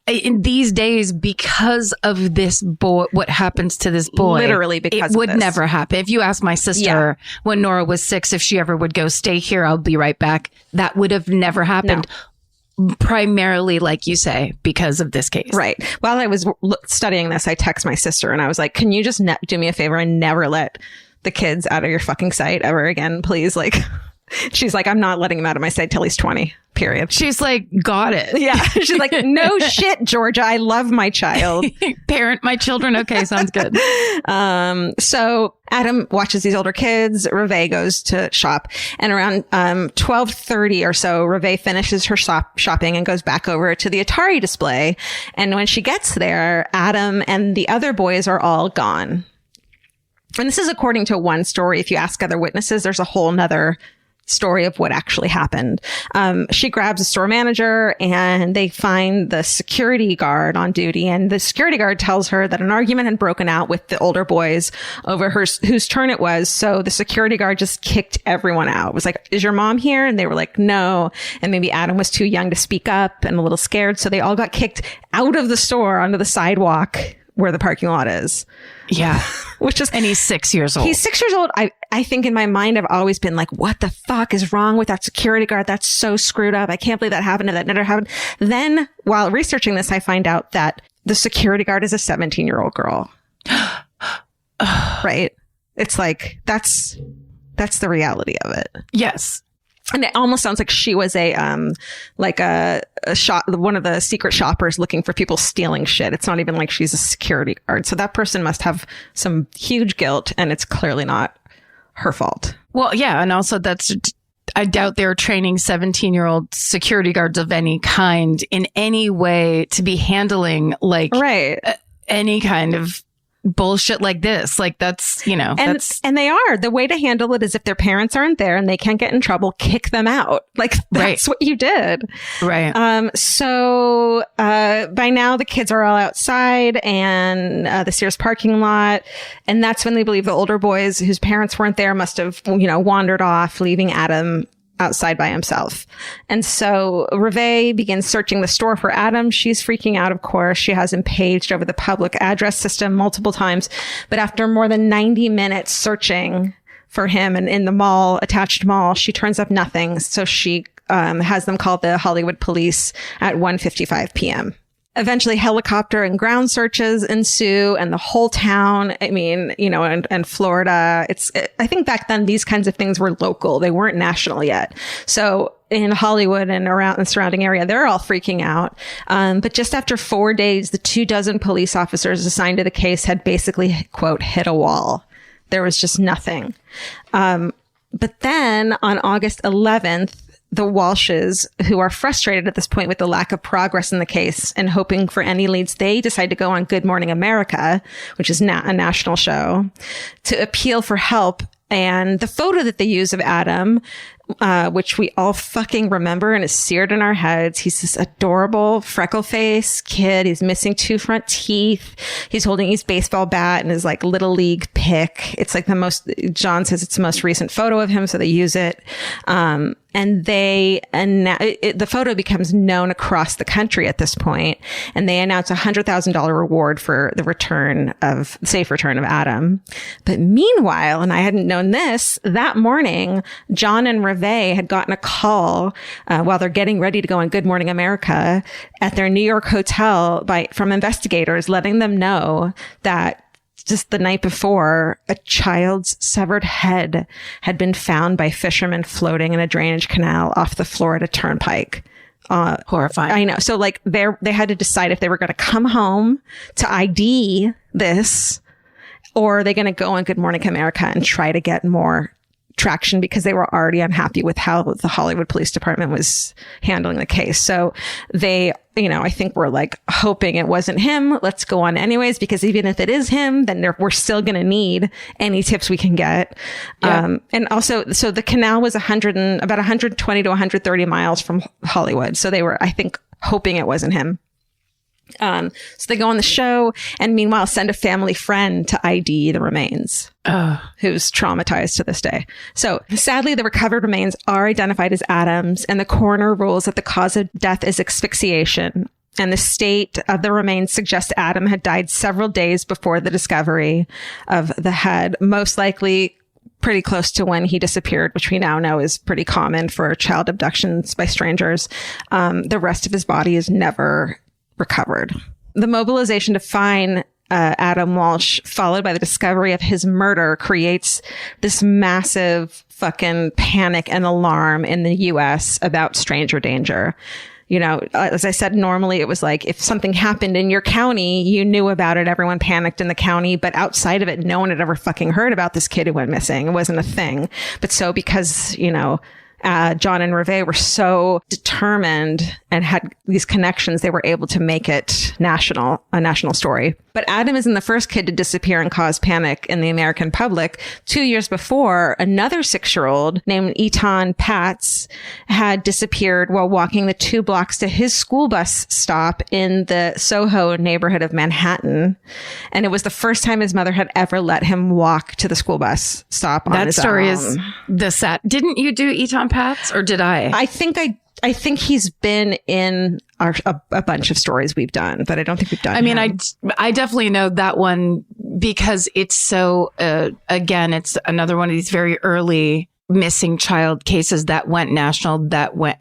In these days, because of this boy, what happens to this boy. Literally because it would never happen. If you ask my sister when Nora was 6, if she ever would go, stay here, I'll be right back. That would have never happened. No. Primarily, like you say, because of this case. Right. While I was studying this, I text my sister and I was like, can you just do me a favor and never let the kids out of your fucking sight ever again, please? Like, she's like, I'm not letting him out of my sight till he's 20, period. She's like, got it. Yeah. She's like, no shit, Georgia. I love my child. Parent my children. Okay. Sounds good. So Adam watches these older kids. Reve goes to shop, and around 12:30 or so, Reve finishes her shopping and goes back over to the Atari display. And when she gets there, Adam and the other boys are all gone. And this is according to one story. If you ask other witnesses, there's a whole nother story of what actually happened. She grabs a store manager and they find the security guard on duty. And the security guard tells her that an argument had broken out with the older boys over whose turn it was. So the security guard just kicked everyone out. It was like, is your mom here? And they were like, no. And maybe Adam was too young to speak up and a little scared. So they all got kicked out of the store onto the sidewalk where the parking lot is. Yeah. Which is, and he's 6 years old. He's 6 years old. I think in my mind, I've always been like, what the fuck is wrong with that security guard? That's so screwed up. I can't believe that happened. That never happened. Then while researching this, I find out that the security guard is a 17-year-old girl. Right. It's like, that's the reality of it. Yes. And it almost sounds like she was one of the secret shoppers looking for people stealing shit. It's not even like she's a security guard. So that person must have some huge guilt, and it's clearly not her fault. Well, yeah. And also I doubt they're training 17-year-old security guards of any kind in any way to be handling like any kind of bullshit like this. Like that's, you know, and they are. The way to handle it is if their parents aren't there and they can't get in trouble, kick them out. Like that's what you did. Right. So by now the kids are all outside and the Sears parking lot. And that's when they believe the older boys whose parents weren't there must have, wandered off, leaving Adam outside by himself. And so Reve begins searching the store for Adam. She's freaking out, of course. She has him paged over the public address system multiple times. But after more than 90 minutes searching for him and in the attached mall, she turns up nothing. So she has them call the Hollywood police at 1:55 p.m. Eventually, helicopter and ground searches ensue, and the whole town, and Florida. I think back then, these kinds of things were local. They weren't national yet. So in Hollywood and around the surrounding area, they're all freaking out. But just after 4 days, the 24 police officers assigned to the case had basically, quote, hit a wall. There was just nothing. But then on August 11th, the Walshes, who are frustrated at this point with the lack of progress in the case and hoping for any leads, they decide to go on Good Morning America, which is a national show, to appeal for help. And the photo that they use of Adam, which we all fucking remember and is seared in our heads. He's this adorable freckle-faced kid. He's missing 2 front teeth. He's holding his baseball bat and his like little league pick. It's like John says it's the most recent photo of him, so they use it. And the photo becomes known across the country at this point, and they announce $100,000 reward for the safe return of Adam. But meanwhile, and I hadn't known this, that morning, John and Reve had gotten a call while they're getting ready to go on Good Morning America at their New York hotel from investigators, letting them know that just the night before, a child's severed head had been found by fishermen floating in a drainage canal off the Florida Turnpike. Horrifying. I know. So like they had to decide if they were going to come home to ID this, or are they going to go on Good Morning America and try to get more traction because they were already unhappy with how the Hollywood Police Department was handling the case. So they, I think were like hoping it wasn't him. Let's go on anyways, because even if it is him, then we're still going to need any tips we can get. Yeah. And also, so the canal was about 120 to 130 miles from Hollywood. So they were, I think, hoping it wasn't him. So they go on the show and meanwhile send a family friend to ID the remains, who's traumatized to this day. So sadly, the recovered remains are identified as Adam's, and the coroner rules that the cause of death is asphyxiation. And the state of the remains suggests Adam had died several days before the discovery of the head, most likely pretty close to when he disappeared, which we now know is pretty common for child abductions by strangers. The rest of his body is never recovered. The mobilization to find Adam Walsh, followed by the discovery of his murder, creates this massive fucking panic and alarm in the U.S. about stranger danger. As I said, normally it was like if something happened in your county, you knew about it. Everyone panicked in the county. But outside of it, no one had ever fucking heard about this kid who went missing. It wasn't a thing. But so because, John and Reve were so determined and had these connections, they were able to make it a national story. But Adam isn't the first kid to disappear and cause panic in the American public. 2 years before, another 6-year-old named Etan Patz had disappeared while walking the 2 blocks to his school bus stop in the Soho neighborhood of Manhattan. And it was the first time his mother had ever let him walk to the school bus stop on his own. That story is the sad. Didn't you do Etan Patz, or did I? I think he's been in a bunch of stories we've done, but I don't think we've done him. I definitely know that one because it's so, again, it's another one of these very early missing child cases that went national,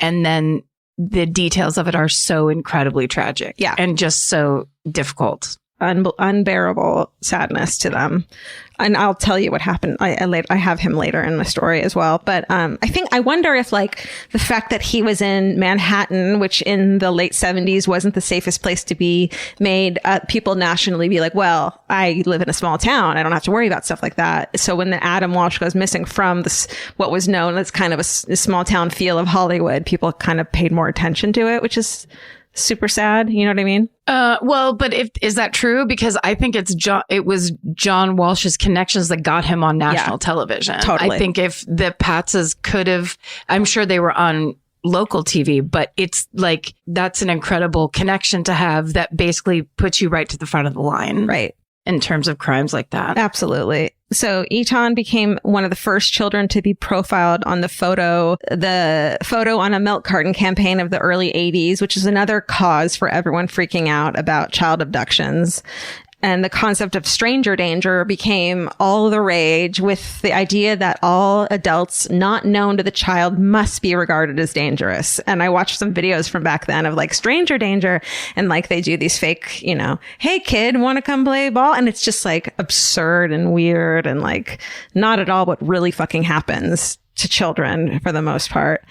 and then the details of it are so incredibly tragic. Yeah. And just so difficult. Unbearable sadness to them. And I'll tell you what happened. I have him later in the story as well. But I wonder if like the fact that he was in Manhattan, which in the late 70s wasn't the safest place to be, made people nationally be like, well, I live in a small town. I don't have to worry about stuff like that. So when the Adam Walsh goes missing from what was known as kind of a small town feel of Hollywood, people kind of paid more attention to it, which is super sad. You know what I mean? Well, but is that true? Because I think it was John Walsh's connections that got him on national television. Totally. I think if the Patzes could have, I'm sure they were on local TV, but it's like, that's an incredible connection to have that basically puts you right to the front of the line. Right. In terms of crimes like that. Absolutely. So Etan became one of the first children to be profiled on the photo on a milk carton campaign of the early 80s, which is another cause for everyone freaking out about child abductions. And the concept of stranger danger became all the rage, with the idea that all adults not known to the child must be regarded as dangerous. And I watched some videos from back then of like stranger danger, and like they do these fake, hey kid, want to come play ball? And it's just like absurd and weird and like not at all what really fucking happens to children for the most part.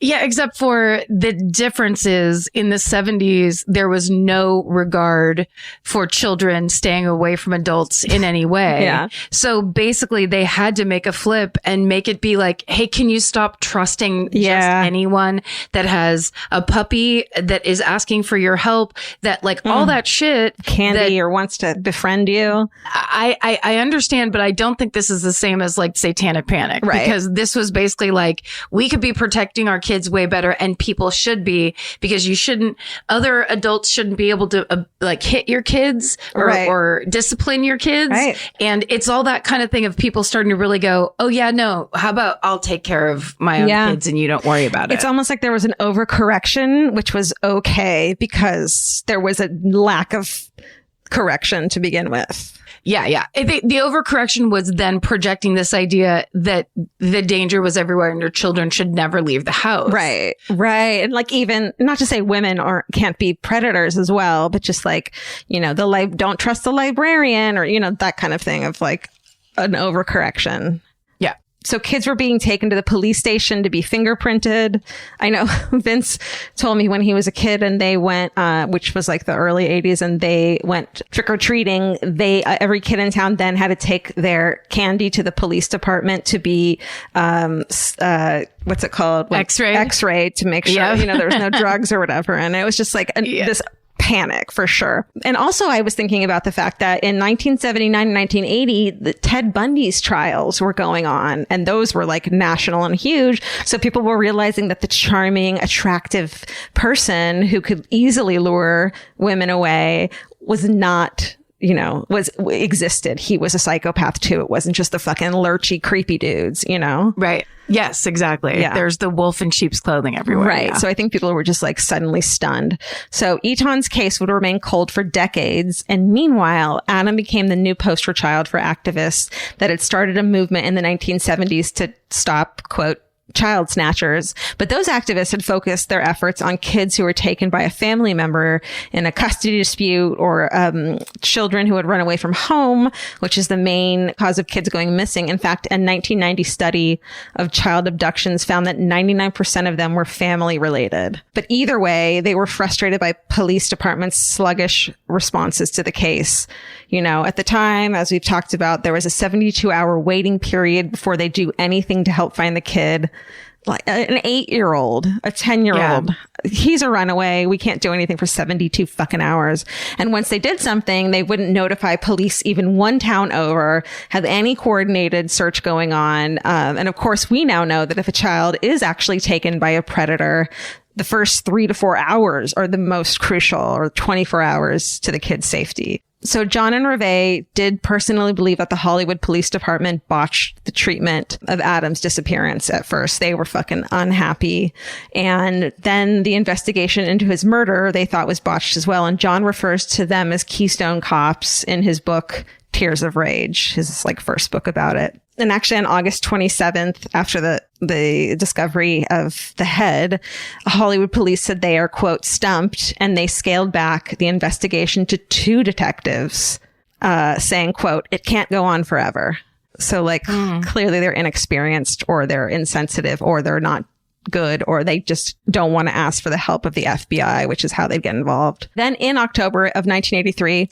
Yeah, except for the differences in the 70s, there was no regard for children staying away from adults in any way. Yeah. So basically they had to make a flip and make it be like, hey, can you stop trusting just anyone that has a puppy that is asking for your help, that like all that shit. Candy or wants to befriend you. I understand, but I don't think this is the same as like satanic panic. Right. Because this was basically like, we could be protecting our kids way better, and people should be, because other adults shouldn't be able to like hit your kids or discipline your kids. Right. And it's all that kind of thing of people starting to really go, oh yeah, no, how about I'll take care of my own kids and you don't worry about it. It's almost like there was an overcorrection, which was okay because there was a lack of correction to begin with. Yeah. The overcorrection was then projecting this idea that the danger was everywhere and your children should never leave the house. Right. And like, even not to say women can't be predators as well, but just like, don't trust the librarian or, that kind of thing of like an overcorrection. Yeah. So kids were being taken to the police station to be fingerprinted. I know Vince told me when he was a kid and they went, which was like the early 80s, and they went trick-or-treating. Every kid in town then had to take their candy to the police department to be, what's it called? X-ray to make sure, there was no drugs or whatever. And it was just like this panic for sure. And also I was thinking about the fact that in 1979 and 1980, the Ted Bundy's trials were going on, and those were like national and huge. So people were realizing that the charming, attractive person who could easily lure women away was not, existed. He was a psychopath too. It wasn't just the fucking lurchy, creepy dudes, Right. Yes, exactly. Yeah. There's the wolf in sheep's clothing everywhere. Right. Yeah. So I think people were just like suddenly stunned. So Eaton's case would remain cold for decades. And meanwhile, Adam became the new poster child for activists that had started a movement in the 1970s to stop, quote, child snatchers. But those activists had focused their efforts on kids who were taken by a family member in a custody dispute, or children who had run away from home, which is the main cause of kids going missing. In fact, a 1990 study of child abductions found that 99% of them were family related. But either way, they were frustrated by police departments' sluggish responses to the case. At the time, as we've talked about, there was a 72-hour waiting period before they do anything to help find the kid. Like an 8-year-old, a 10-year-old, he's a runaway. We can't do anything for 72 fucking hours. And once they did something, they wouldn't notify police even one town over, have any coordinated search going on. And of course, we now know that if a child is actually taken by a predator, the first 3 to 4 hours are the most crucial, or 24 hours to the kid's safety. So John and Reve did personally believe that the Hollywood Police Department botched the treatment of Adam's disappearance at first. They were fucking unhappy. And then the investigation into his murder they thought was botched as well. And John refers to them as Keystone Cops in his book, Tears of Rage, his first book about it. And actually on August 27th, after the discovery of the head, Hollywood police said they are, quote, stumped, and they scaled back the investigation to 2 detectives, saying, quote, it can't go on forever. So clearly they're inexperienced, or they're insensitive, or they're not good, or they just don't want to ask for the help of the FBI, which is how they get involved. Then in October of 1983,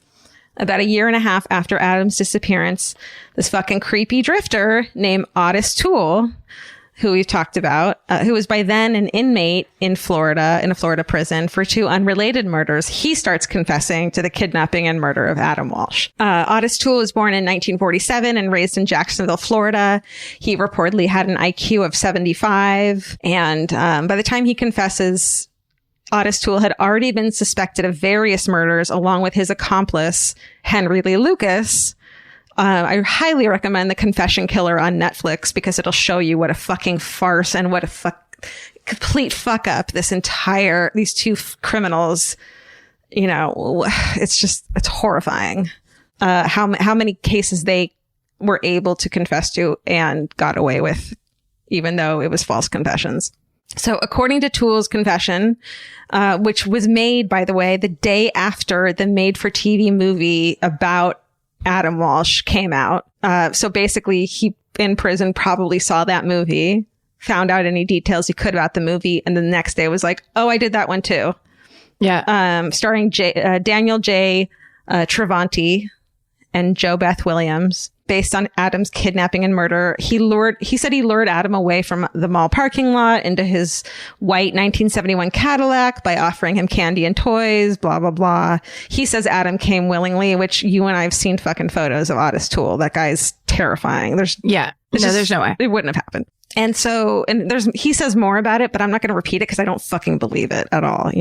about a year and a half after Adam's disappearance, this fucking creepy drifter named Otis Toole, who we've talked about, who was by then an inmate in Florida, in a Florida prison for 2 unrelated murders, he starts confessing to the kidnapping and murder of Adam Walsh. Otis Toole was born in 1947 and raised in Jacksonville, Florida. He reportedly had an IQ of 75. And by the time he confesses, Otis Toole had already been suspected of various murders along with his accomplice, Henry Lee Lucas. I highly recommend The Confession Killer on Netflix, because it'll show you what a fucking farce and what a complete fuck up these 2 criminals, it's horrifying. How many cases they were able to confess to and got away with, even though it was false confessions. So according to Toole's confession, which was made, by the way, the day after the made-for-TV movie about Adam Walsh came out. So basically, he in prison probably saw that movie, found out any details he could about the movie, and the next day was like, oh, I did that one too. Yeah. Starring Daniel J. Travanti and Jo Beth Williams. Based on Adam's kidnapping and murder, he said he lured Adam away from the mall parking lot into his white 1971 Cadillac by offering him candy and toys, blah, blah, blah. He says Adam came willingly, which you and I have seen fucking photos of Otis Toole. That guy's terrifying. There's no way. It wouldn't have happened. And so, he says more about it, but I'm not going to repeat it because I don't fucking believe it at all,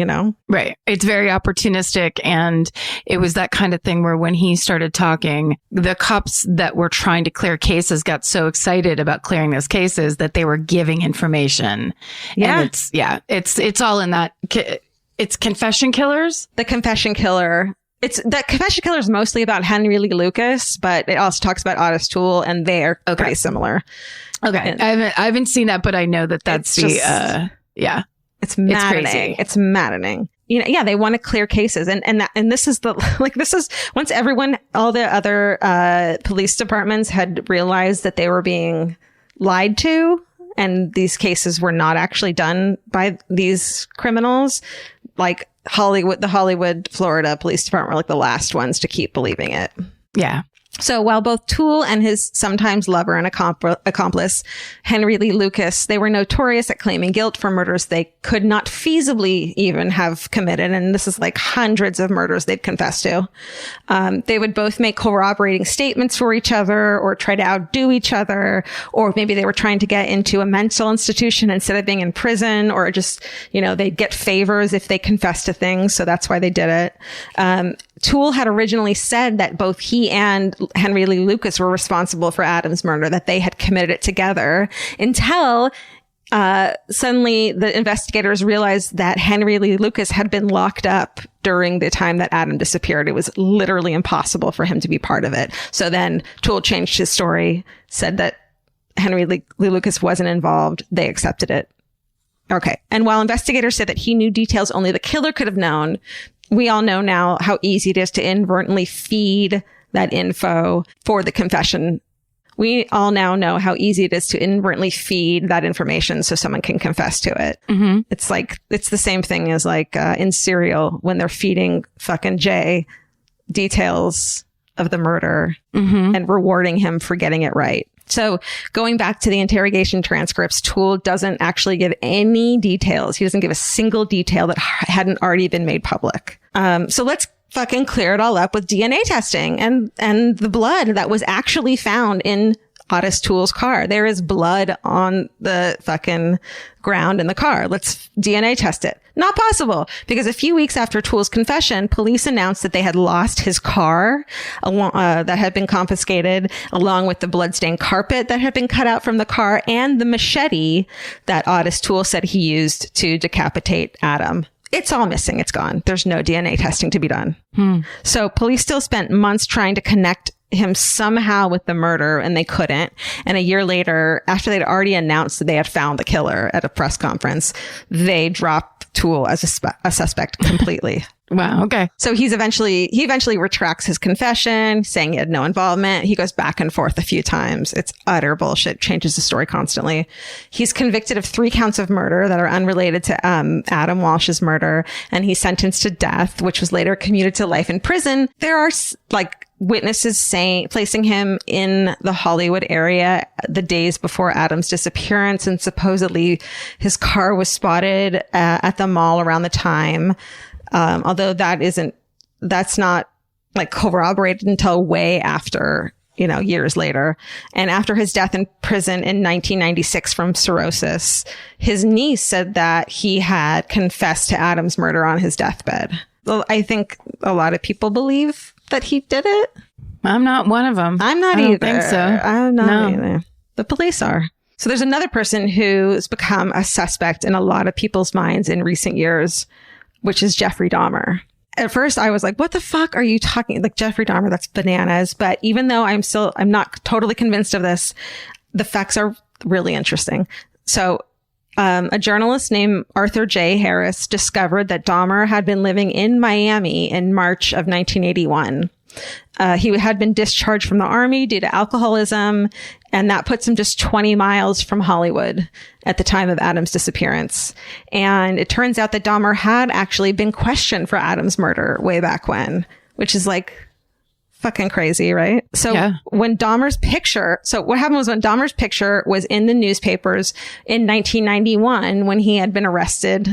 Right. It's very opportunistic. And it was that kind of thing where when he started talking, the cops that were trying to clear cases got so excited about clearing those cases that they were giving information. Yeah. And it's all in that. It's Confession Killers. The Confession Killer. The Confession Killer is mostly about Henry Lee Lucas, but it also talks about Otis Toole, and they're pretty similar. Okay. I haven't seen that, but I know that's It's maddening. It's maddening. They want to clear cases. And this is once all the other police departments had realized that they were being lied to, and these cases were not actually done by these criminals. Like the Hollywood, Florida Police Department were like the last ones to keep believing it. Yeah. So while both Toole and his sometimes lover and accomplice, Henry Lee Lucas, they were notorious at claiming guilt for murders they could not feasibly even have committed. And this is like hundreds of murders they'd confessed to. They would both make corroborating statements for each other or try to outdo each other. Or maybe they were trying to get into a mental institution instead of being in prison, or just, they'd get favors if they confessed to things. So that's why they did it. Toole had originally said that both he and Henry Lee Lucas were responsible for Adam's murder, that they had committed it together, until suddenly the investigators realized that Henry Lee Lucas had been locked up during the time that Adam disappeared. It was literally impossible for him to be part of it. So then Toole changed his story, said that Henry Lee Lucas wasn't involved. They accepted it. Okay. And while investigators said that he knew details only the killer could have known, we all know now how easy it is to inadvertently feed that info for the confession. We all now know how easy it is to inadvertently feed that information so someone can confess to it. Mm-hmm. It's the same thing as in Serial when they're feeding fucking Jay details of the murder and rewarding him for getting it right. So going back to the interrogation transcripts, Toole doesn't actually give any details. He doesn't give a single detail that hadn't already been made public. So let's fucking clear it all up with DNA testing and the blood that was actually found in Otis Toole's car. There is blood on the fucking ground in the car. Let's DNA test it. Not possible, because a few weeks after Toole's confession, police announced that they had lost his car that had been confiscated, along with the bloodstained carpet that had been cut out from the car and the machete that Otis Toole said he used to decapitate Adam. It's all missing. It's gone. There's no DNA testing to be done. So police still spent months trying to connect him somehow with the murder, and they couldn't. And a year later, after they'd already announced that they had found the killer at a press conference, they dropped Toole as a suspect completely. Wow. Okay. So he eventually retracts his confession, saying he had no involvement. He goes back and forth a few times. It's utter bullshit. Changes the story constantly. He's convicted of 3 counts of murder that are unrelated to Adam Walsh's murder, and he's sentenced to death, which was later commuted to life in prison. There are witnesses placing him in the Hollywood area the days before Adam's disappearance, and supposedly his car was spotted at the mall around the time. Although that's not corroborated until way after, years later. And after his death in prison in 1996 from cirrhosis, his niece said that he had confessed to Adam's murder on his deathbed. Well, I think a lot of people believe that he did it. I'm not one of them. I'm not either. I don't think so. I'm not either. The police are. So there's another person who's become a suspect in a lot of people's minds in recent years, which is Jeffrey Dahmer. At first, I was like, what the fuck are you talking? Like, Jeffrey Dahmer, that's bananas. But even though I'm not totally convinced of this, the facts are really interesting. So a journalist named Arthur J. Harris discovered that Dahmer had been living in Miami in March of 1981. He had been discharged from the army due to alcoholism, and that puts him just 20 miles from Hollywood at the time of Adam's disappearance. And it turns out that Dahmer had actually been questioned for Adam's murder way back when, which is fucking crazy, right? So yeah. What happened was when Dahmer's picture was in the newspapers in 1991, when he had been arrested,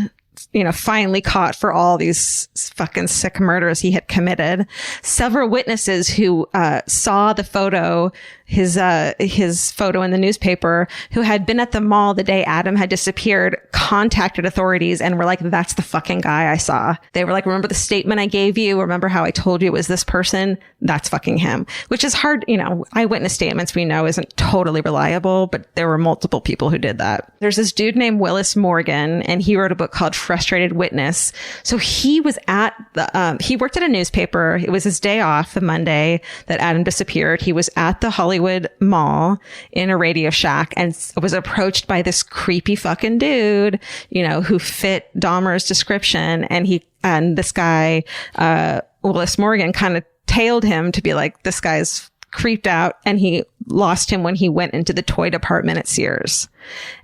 finally caught for all these fucking sick murders he had committed. Several witnesses who saw the photo, his photo in the newspaper, who had been at the mall the day Adam had disappeared, contacted authorities and were like, that's the fucking guy I saw. They were like, remember the statement I gave you? Remember how I told you it was this person? That's fucking him. Which is hard, eyewitness statements we know isn't totally reliable, but there were multiple people who did that. There's this dude named Willis Morgan, and he wrote a book called Frustrated Witness. So he was at he worked at a newspaper. It was his day off, the Monday that Adam disappeared. He was at the Hollywood Mall in a Radio Shack and was approached by this creepy fucking dude, who fit Dahmer's description. And this guy, Willis Morgan, kind of tailed him to be like, this guy's creeped out, and he lost him when he went into the toy department at Sears.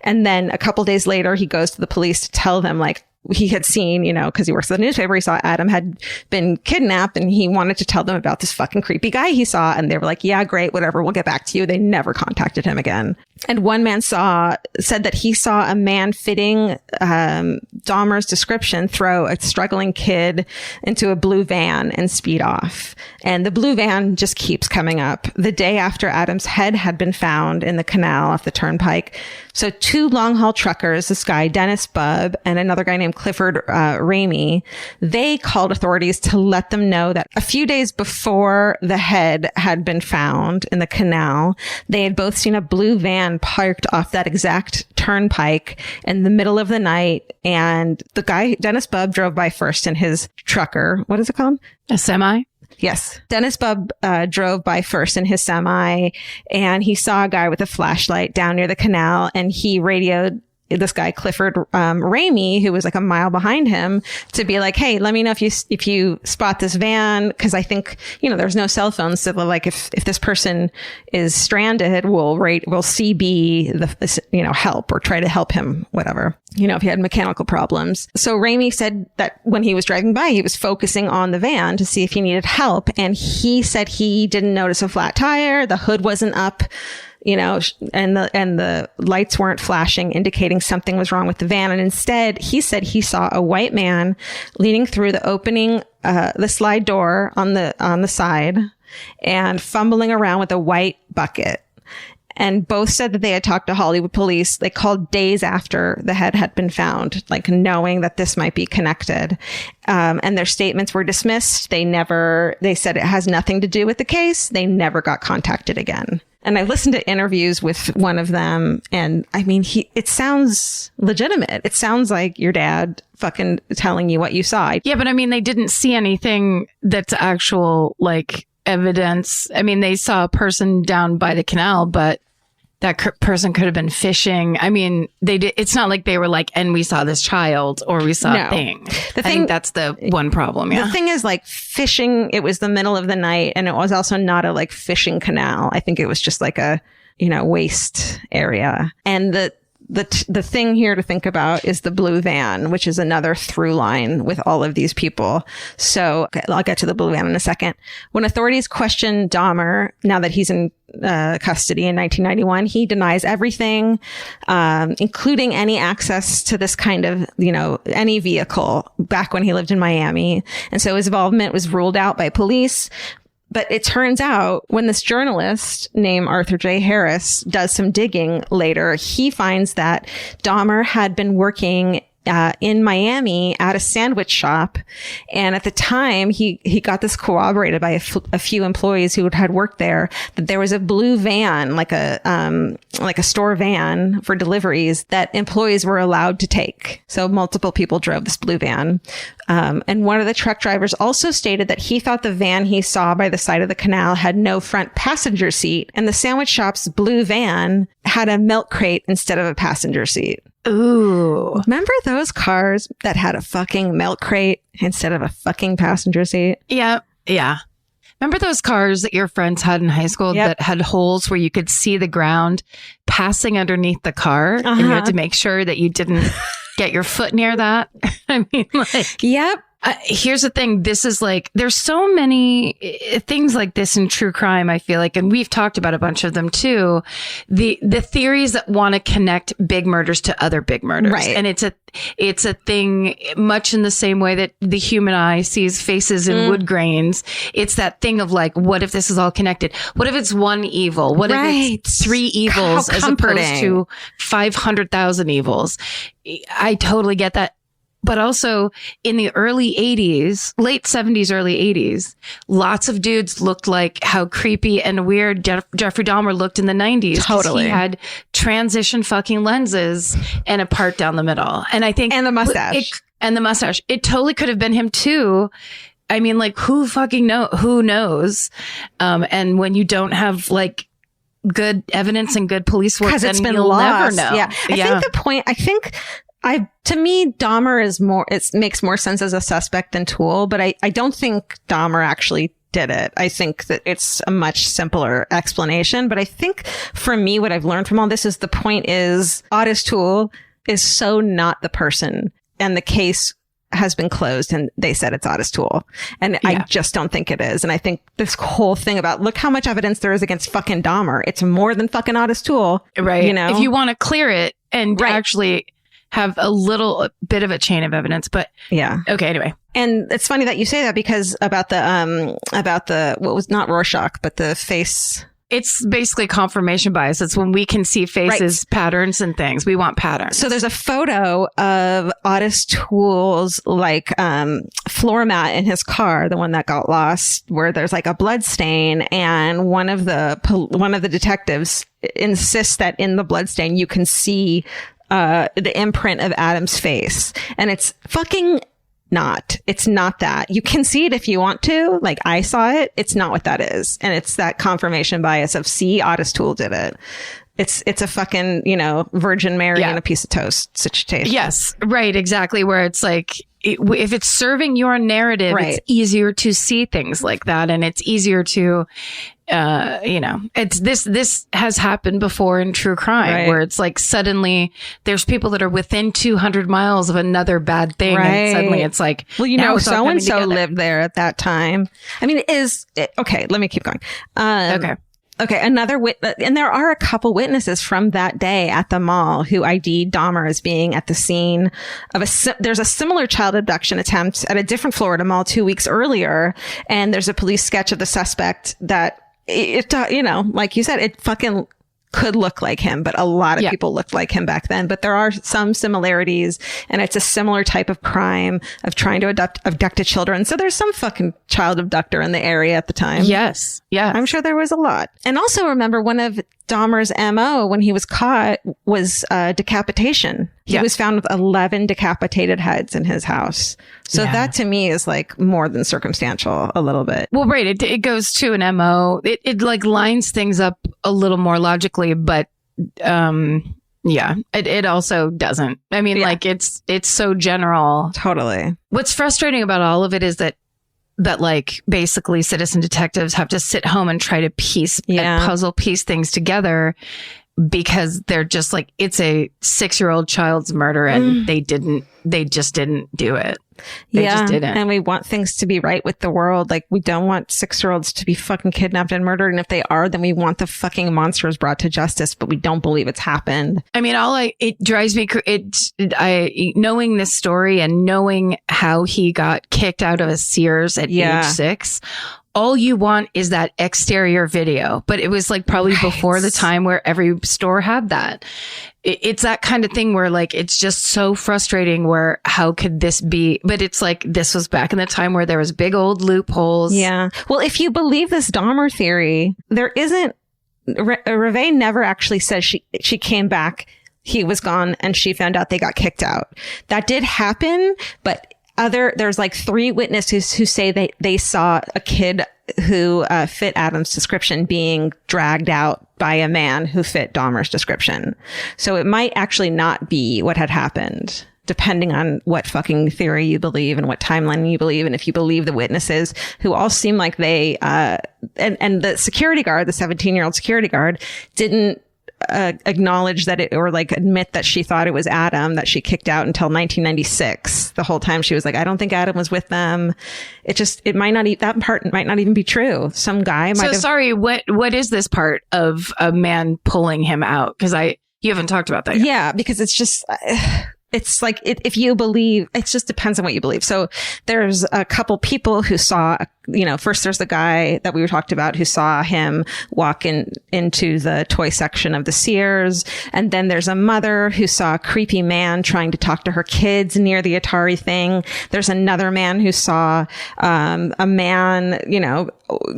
And then a couple days later, he goes to the police to tell them, like, he had seen, because he works at the newspaper, he saw Adam had been kidnapped, and he wanted to tell them about this fucking creepy guy he saw. And they were like, yeah, great, whatever, we'll get back to you. They never contacted him again. And one man said that he saw a man fitting Dahmer's description throw a struggling kid into a blue van and speed off. And the blue van just keeps coming up. The day after Adam's head had been found in the canal off the turnpike, so 2 long haul truckers, this guy Dennis Bubb and another guy named Clifford Ramey, they called authorities to let them know that a few days before the head had been found in the canal, they had both seen a blue van parked off that exact turnpike in the middle of the night. And the guy, Dennis Bubb, drove by first in his trucker. What is it called? A semi? Yes. Dennis Bubb drove by first in his semi, and he saw a guy with a flashlight down near the canal, and he radioed this guy, Clifford Ramey, who was like a mile behind him, to be like, hey, let me know if you spot this van. Cause I think, there's no cell phones. So like, if this person is stranded, we'll CB the, help or try to help him, whatever, if he had mechanical problems. So Ramey said that when he was driving by, he was focusing on the van to see if he needed help. And he said he didn't notice a flat tire. The hood wasn't up. And the lights weren't flashing, indicating something was wrong with the van. And instead, he said he saw a white man leaning through the opening, the slide door on the side and fumbling around with a white bucket. And both said that they had talked to Hollywood police. They called days after the head had been found, like knowing that this might be connected. And their statements were dismissed. They said it has nothing to do with the case. They never got contacted again. And I listened to interviews with one of them, and I mean, it sounds legitimate. It sounds like your dad fucking telling you what you saw. Yeah, but I mean, they didn't see anything that's actual, like, evidence. I mean, they saw a person down by the canal, but that person could have been fishing. I mean, it's not like they were like, and we saw this child or we saw a thing. I think that's the one problem. Yeah. The thing is, like, fishing, it was the middle of the night, and it was also not a like fishing canal. I think it was just like a, waste area. And the thing here to think about is the blue van, which is another through line with all of these people. So I'll get to the blue van in a second. When authorities questioned Dahmer, now that he's in custody in 1991, he denies everything, including any access to this kind of, any vehicle back when he lived in Miami. And so his involvement was ruled out by police. But it turns out when this journalist named Arthur J. Harris does some digging later, he finds that Dahmer had been working in Miami at a sandwich shop. And at the time, he got this corroborated by a few employees who had worked there, that there was a blue van, like a store van for deliveries that employees were allowed to take. So multiple people drove this blue van. And one of the truck drivers also stated that he thought the van he saw by the side of the canal had no front passenger seat. And the sandwich shop's blue van had a milk crate instead of a passenger seat. Ooh. Remember those cars that had a fucking milk crate instead of a fucking passenger seat? Yeah. Yeah. Remember those cars that your friends had in high school that had holes where you could see the ground passing underneath the car? And you had to make sure that you didn't get your foot near that. I mean, like, yep. Here's the thing. This is like, there's so many things like this in true crime, I feel like, and we've talked about a bunch of them too. The theories that want to connect big murders to other big murders. Right. And it's a thing much in the same way that the human eye sees faces in wood grains. It's that thing of like, what if this is all connected? What if it's one evil? What if it's 3 evils as opposed to 500,000 evils? I totally get that. But also in the early 80s, late 70s, early 80s, lots of dudes looked like how creepy and weird Jeffrey Dahmer looked in the 90s. Totally. He had transition fucking lenses and a part down the middle. And I think... And the mustache. It totally could have been him too. I mean, like, who knows? And when you don't have like good evidence and good police work, then you'll never know. Yeah. To me, Dahmer is more, it makes more sense as a suspect than tool, but I don't think Dahmer actually did it. I think that it's a much simpler explanation. But I think for me, what I've learned from all this is the point is Otis Toole is so not the person, and the case has been closed and they said it's Otis Toole. And I just don't think it is. And I think this whole thing about look how much evidence there is against fucking Dahmer. It's more than fucking Otis Toole. Right. You know, if you want to clear it and actually have a little bit of a chain of evidence, but yeah. Okay. Anyway. And it's funny that you say that because about the, what was not Rorschach, but the face. It's basically confirmation bias. It's when we can see faces, patterns and things. We want patterns. So there's a photo of Otis Toole's floor mat in his car, the one that got lost, where there's like a blood stain, and one of the detectives insists that in the blood stain you can see the imprint of Adam's face, and it's fucking not. It's not that. You can see it if you want to. Like I saw it. It's not what that is. And it's that confirmation bias of see, Otis Toole did it. It's a fucking, Virgin Mary and a piece of toast situation. Yes. Right. Exactly. Where it's like, if it's serving your narrative, it's easier to see things like that. And it's easier to, it's this has happened before in true crime where it's like suddenly there's people that are within 200 miles of another bad thing. And suddenly it's like, well, so-and-so lived there at that time. I mean, okay, let me keep going. Okay, another witness, and there are a couple witnesses from that day at the mall who ID'd Dahmer as being at the scene of there's a similar child abduction attempt at a different Florida mall 2 weeks earlier, and there's a police sketch of the suspect that like you said, it fucking could look like him, but a lot of people looked like him back then. But there are some similarities, and it's a similar type of crime of trying to abduct children. So there's some fucking child abductor in the area at the time. Yes. Yeah. I'm sure there was a lot. And also remember, one of Dahmer's MO when he was caught was decapitation. He was found with 11 decapitated heads in his house. So that to me is like more than circumstantial a little bit. Well, right. It goes to an MO. It like lines things up a little more logically, but it also doesn't. I mean, like it's so general. Totally. What's frustrating about all of it is that like basically citizen detectives have to sit home and try to puzzle piece things together because they're just like, it's a 6-year-old child's murder and they just didn't do it. They just didn't. And we want things to be right with the world. Like we don't want 6-year-olds to be fucking kidnapped and murdered. And if they are, then we want the fucking monsters brought to justice, but we don't believe it's happened. I mean, it drives me, knowing this story and knowing how he got kicked out of a Sears at age 6, all you want is that exterior video. But it was like probably before the time where every store had that. It's that kind of thing where like, it's just so frustrating where how could this be? But it's like, this was back in the time where there was big old loopholes. Yeah. Well, if you believe this Dahmer theory, there isn't, Reve never actually says she came back, he was gone, and she found out they got kicked out. That did happen, but there's like 3 witnesses who say they saw a kid who fit Adam's description being dragged out by a man who fit Dahmer's description. So it might actually not be what had happened, depending on what fucking theory you believe and what timeline you believe. And if you believe the witnesses who all seem like they, and the security guard, the 17-year-old security guard didn't acknowledge that or like admit that she thought it was Adam that she kicked out until 1996. The whole time she was like, I don't think Adam was with them. It might not, that part might not even be true. Some guy might have. Sorry, what is this part of a man pulling him out? Because you haven't talked about that yet. Yeah, because it's just, it's like, if you believe, it just depends on what you believe. So there's a couple people who saw, first there's the guy that we talked about who saw him walk into the toy section of the Sears. And then there's a mother who saw a creepy man trying to talk to her kids near the Atari thing. There's another man who saw, a man,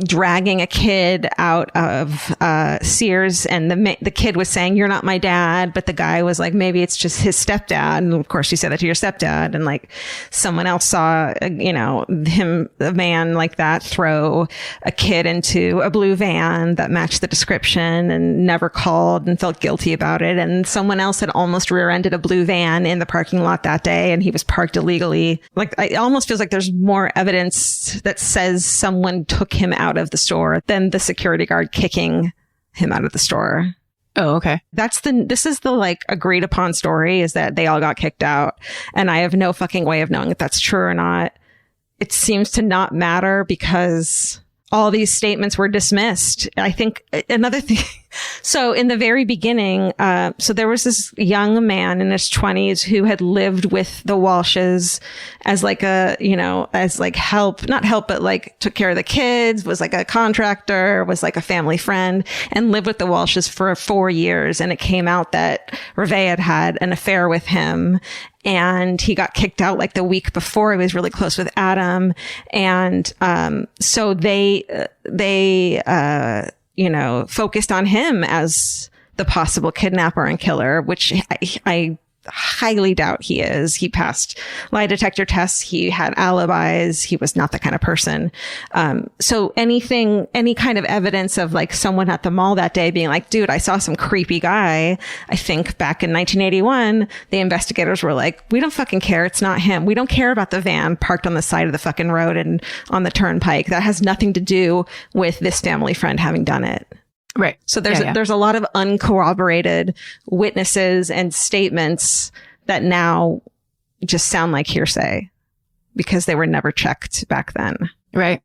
dragging a kid out of, Sears. And the kid was saying, "You're not my dad." But the guy was like, maybe it's just his stepdad. And of course you say that to your stepdad, and like someone else saw, a man like that throw a kid into a blue van that matched the description and never called and felt guilty about it. And someone else had almost rear-ended a blue van in the parking lot that day, and he was parked illegally. Like, it almost feels like there's more evidence that says someone took him out of the store than the security guard kicking him out of the store. Oh, okay. This is the like agreed upon story, is that they all got kicked out. And I have no fucking way of knowing if that's true or not. It seems to not matter because all these statements were dismissed. I think another thing. So in the very beginning, so there was this young man in his 20s who had lived with the Walshes as like not help, but like took care of the kids, was like a contractor, was like a family friend, and lived with the Walshes for 4 years. And it came out that Reve had an affair with him. And he got kicked out like the week before. He was really close with Adam. And so they focused on him as the possible kidnapper and killer, which I highly doubt he is. He passed lie detector tests. He had alibis. He was not the kind of person. So any kind of evidence of like someone at the mall that day being like, dude, I saw some creepy guy. I think back in 1981, the investigators were like, we don't fucking care. It's not him. We don't care about the van parked on the side of the fucking road and on the turnpike. That has nothing to do with this family friend having done it. Right. So there's a lot of uncorroborated witnesses and statements that now just sound like hearsay because they were never checked back then. Right.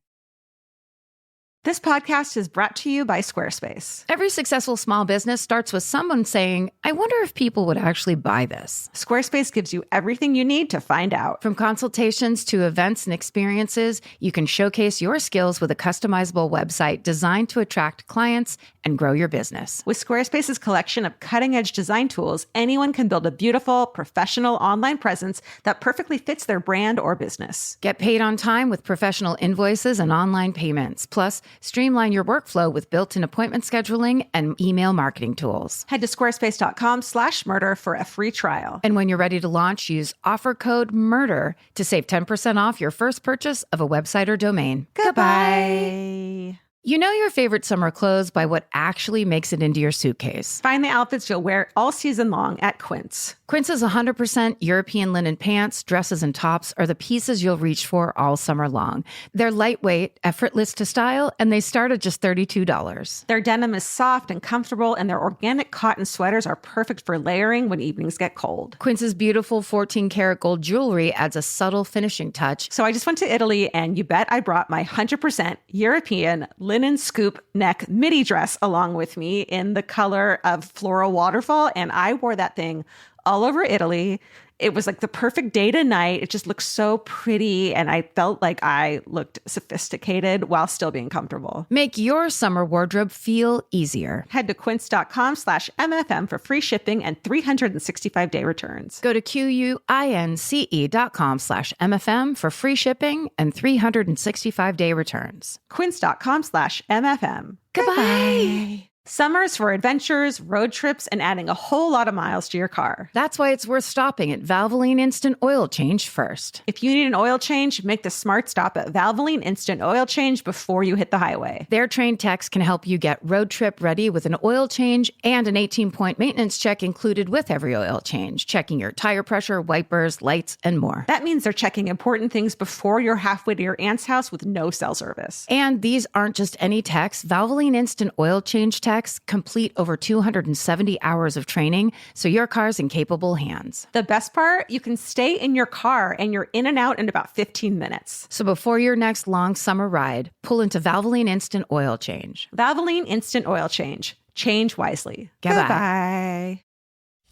This podcast is brought to you by Squarespace. Every successful small business starts with someone saying, I wonder if people would actually buy this. Squarespace gives you everything you need to find out. From consultations to events and experiences, you can showcase your skills with a customizable website designed to attract clients and grow your business. With Squarespace's collection of cutting-edge design tools, anyone can build a beautiful, professional online presence that perfectly fits their brand or business. Get paid on time with professional invoices and online payments. Plus, streamline your workflow with built-in appointment scheduling and email marketing tools. Head to squarespace.com/murder for a free trial. And when you're ready to launch, use offer code MURDER to save 10% off your first purchase of a website or domain. Goodbye. You know your favorite summer clothes by what actually makes it into your suitcase. Find the outfits you'll wear all season long at Quince. Quince's 100% European linen pants, dresses, and tops are the pieces you'll reach for all summer long. They're lightweight, effortless to style, and they start at just $32. Their denim is soft and comfortable, and their organic cotton sweaters are perfect for layering when evenings get cold. Quince's beautiful 14-karat gold jewelry adds a subtle finishing touch. So I just went to Italy, and you bet I brought my 100% European linen scoop neck midi dress along with me in the color of floral waterfall, and I wore that thing all over Italy. It was like the perfect day to night. It just looked so pretty, and I felt like I looked sophisticated while still being comfortable. Make your summer wardrobe feel easier. Head to quince.com/MFM for free shipping and 365-day returns. Go to QUINCE.com/MFM for free shipping and 365-day returns. Quince.com/MFM. Goodbye. Summer's for adventures, road trips, and adding a whole lot of miles to your car. That's why it's worth stopping at Valvoline Instant Oil Change first. If you need an oil change, make the smart stop at Valvoline Instant Oil Change before you hit the highway. Their trained techs can help you get road trip ready with an oil change and an 18-point maintenance check included with every oil change, checking your tire pressure, wipers, lights, and more. That means they're checking important things before you're halfway to your aunt's house with no cell service. And these aren't just any techs. Valvoline Instant Oil Change techs complete over 270 hours of training, so your car's in capable hands. The best part, you can stay in your car and you're in and out in about 15 minutes. So before your next long summer ride, pull into Valvoline Instant Oil Change. Valvoline Instant Oil Change. Change wisely. Goodbye.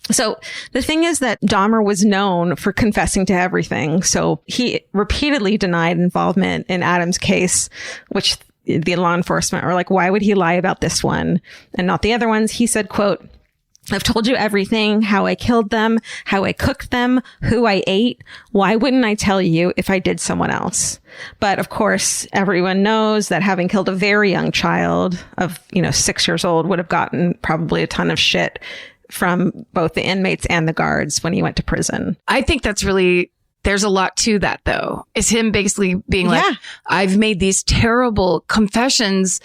So the thing is that Dahmer was known for confessing to everything. So he repeatedly denied involvement in Adam's case, which the law enforcement are like, why would he lie about this one and not the other ones? He said, quote, I've told you everything, how I killed them, how I cooked them, who I ate. Why wouldn't I tell you if I did someone else? But of course, everyone knows that having killed a very young child of, 6 years old would have gotten probably a ton of shit from both the inmates and the guards when he went to prison. I think that's really, there's a lot to that, though. It's him basically being like, I've made these terrible confessions.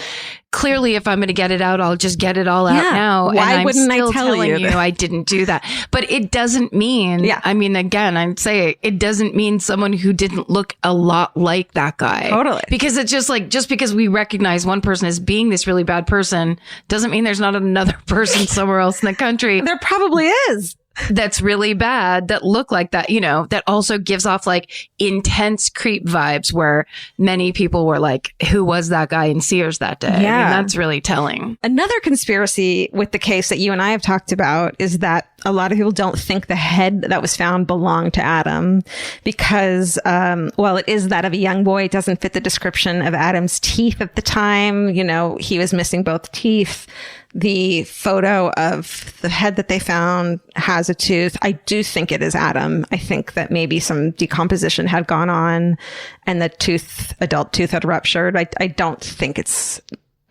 Clearly, if I'm going to get it out, I'll just get it all out now. Why wouldn't I tell telling you? I didn't do that. But it doesn't mean, I mean, again, I'd say it doesn't mean someone who didn't look a lot like that guy. Totally. Because it's just like, just because we recognize one person as being this really bad person doesn't mean there's not another person somewhere else in the country. There probably is. That's really bad, that look like that, you know, that also gives off like intense creep vibes where many people were like, who was that guy in Sears that day? Yeah. I mean, that's really telling. Another conspiracy with the case that you and I have talked about is that a lot of people don't think the head that was found belonged to Adam because, well, it is that of a young boy. It doesn't fit the description of Adam's teeth at the time. You know, he was missing both teeth. The photo of the head that they found has a tooth. I do think it is Adam. I think that maybe some decomposition had gone on and the adult tooth had ruptured. I don't think it's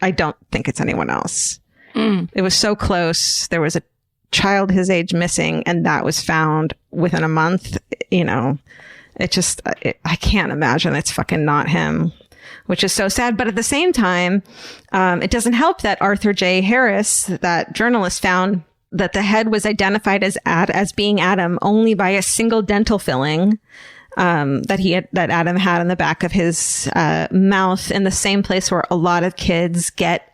anyone else. It was so close. There was a child his age missing and that was found within a month. You know, I can't imagine it's fucking not him, which is so sad. But at the same time, it doesn't help that Arthur J. Harris, that journalist, found that the head was identified as being Adam only by a single dental filling that Adam had in the back of his mouth, in the same place where a lot of kids get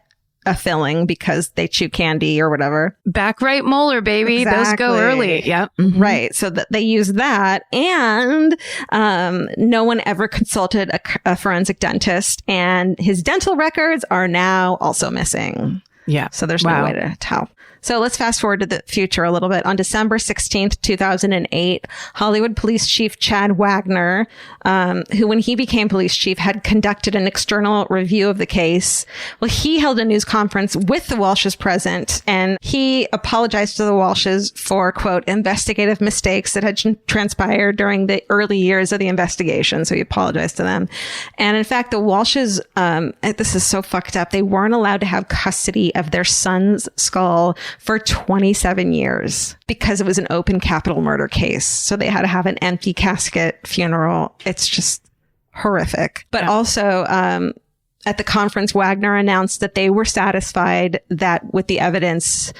a filling because they chew candy or whatever. Back right molar, baby. Exactly. Those go early. Yep. Mm-hmm. Right. So that they use that. And no one ever consulted a forensic dentist. And his dental records are now also missing. Yeah. So there's no way to tell. So let's fast forward to the future a little bit. On December 16th, 2008, Hollywood Police Chief Chad Wagner, who when he became police chief had conducted an external review of the case. Well, he held a news conference with the Walshes present, and he apologized to the Walshes for, quote, investigative mistakes that had transpired during the early years of the investigation. So he apologized to them. And in fact, the Walshes, this is so fucked up, they weren't allowed to have custody of their son's skull for 27 years because it was an open capital murder case. So they had to have an empty casket funeral. It's just horrific. But also, at the conference, Wagner announced that they were satisfied that with the evidence,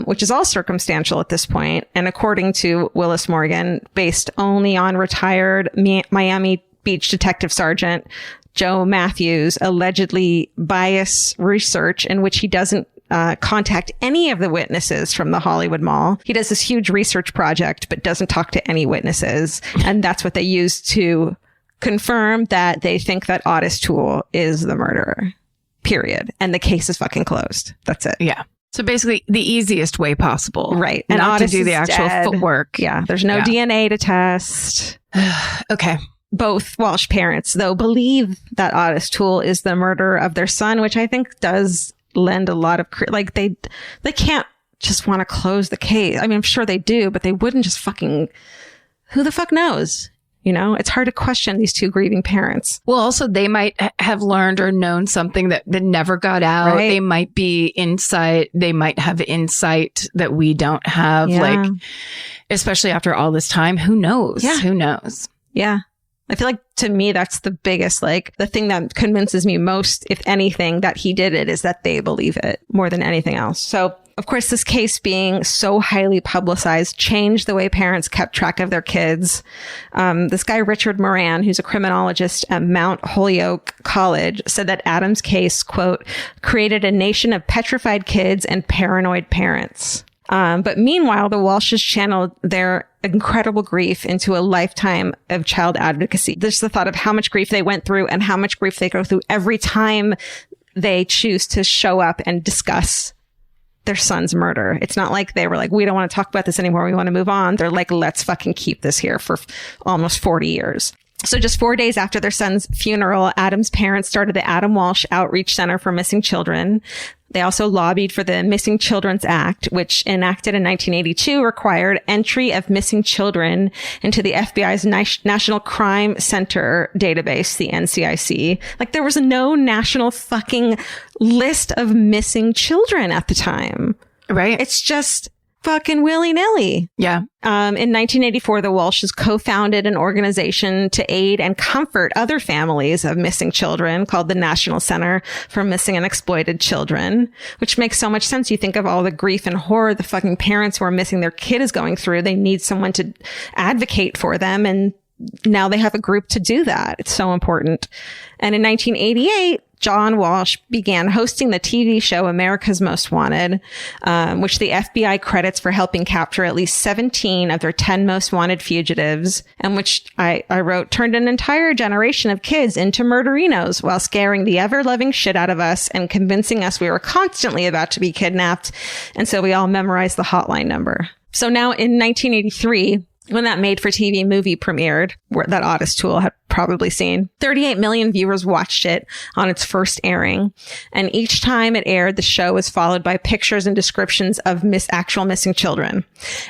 which is all circumstantial at this point, and according to Willis Morgan, based only on retired Miami Beach Detective Sergeant Joe Matthews' allegedly biased research in which he doesn't contact any of the witnesses from the Hollywood Mall. He does this huge research project, but doesn't talk to any witnesses. And that's what they use to confirm that they think that Otis Toole is the murderer, period. And the case is fucking closed. That's it. Yeah. So basically the easiest way possible. Right. And not Otis to do the actual footwork. Yeah. There's no DNA to test. Okay. Both Walsh parents, though, believe that Otis Toole is the murderer of their son, which I think does lend a lot of like they can't just want to close the case. I mean, I'm sure they do, but they wouldn't just fucking, who the fuck knows? You know, it's hard to question these two grieving parents. Well, also they might have learned or known something that never got out. Right. They might be insight. They might have insight that we don't have. Yeah. Like, especially after all this time, who knows? Yeah. Who knows? Yeah. I feel like to me, that's the biggest, like the thing that convinces me most, if anything, that he did it is that they believe it more than anything else. So, of course, this case being so highly publicized changed the way parents kept track of their kids. This guy, Richard Moran, who's a criminologist at Mount Holyoke College, said that Adam's case, quote, created a nation of petrified kids and paranoid parents. But meanwhile, the Walshes channeled their incredible grief into a lifetime of child advocacy. There's the thought of how much grief they went through and how much grief they go through every time they choose to show up and discuss their son's murder. It's not like they were like, we don't want to talk about this anymore. We want to move on. They're like, let's fucking keep this here for almost 40 years. So just 4 days after their son's funeral, Adam's parents started the Adam Walsh Outreach Center for Missing Children. They also lobbied for the Missing Children's Act, which enacted in 1982 required entry of missing children into the FBI's National Crime Center database, the NCIC. Like there was no national fucking list of missing children at the time. Right. It's just fucking willy-nilly. Yeah. In 1984, the Walshes co-founded an organization to aid and comfort other families of missing children called the National Center for Missing and Exploited Children, which makes so much sense. You think of all the grief and horror the fucking parents who are missing their kid is going through. They need someone to advocate for them, and now they have a group to do that. It's so important. And in 1988, John Walsh began hosting the TV show America's Most Wanted, which the FBI credits for helping capture at least 17 of their 10 most wanted fugitives, and which I wrote turned an entire generation of kids into murderinos while scaring the ever-loving shit out of us and convincing us we were constantly about to be kidnapped. And so we all memorized the hotline number. So now in 1983, when that made-for-TV movie premiered, where that Otis Toole had probably seen, 38 million viewers watched it on its first airing. And each time it aired, the show was followed by pictures and descriptions of actual missing children.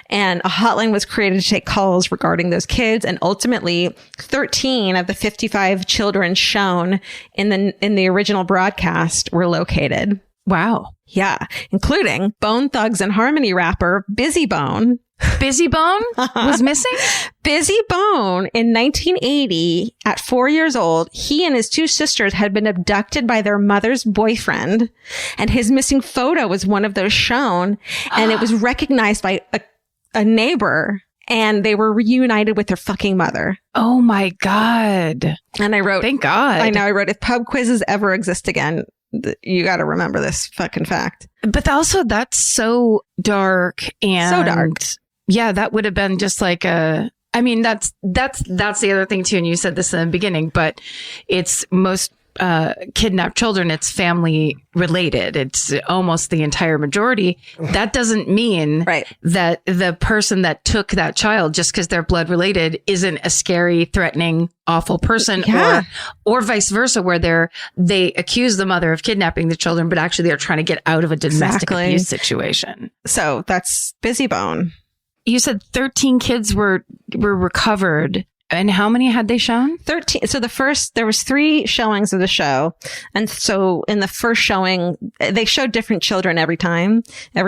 And a hotline was created to take calls regarding those kids. And ultimately, 13 of the 55 children shown in the original broadcast were located. Wow. Yeah, including Bone Thugs and Harmony rapper Busy Bone. Busy Bone was missing? Busy Bone, in 1980, at 4 years old, he and his two sisters had been abducted by their mother's boyfriend, and his missing photo was one of those shown, and it was recognized by a neighbor, and they were reunited with their fucking mother. Oh my God. And I wrote, thank God. I know, I wrote, if pub quizzes ever exist again, you got to remember this fucking fact. But also, that's so dark and so dark. Yeah, that would have been just like I mean, that's the other thing too. And you said this in the beginning, but it's most kidnapped children. It's family related. It's almost the entire majority. That doesn't mean that the person that took that child, just because they're blood related, isn't a scary, threatening, awful person, or vice versa, where they accuse the mother of kidnapping the children, but actually they're trying to get out of a domestic abuse situation. So that's Busy Bone. You said 13 kids were recovered. And how many had they shown? 13. So there was 3 showings of the show. And so in the first showing, they showed different children every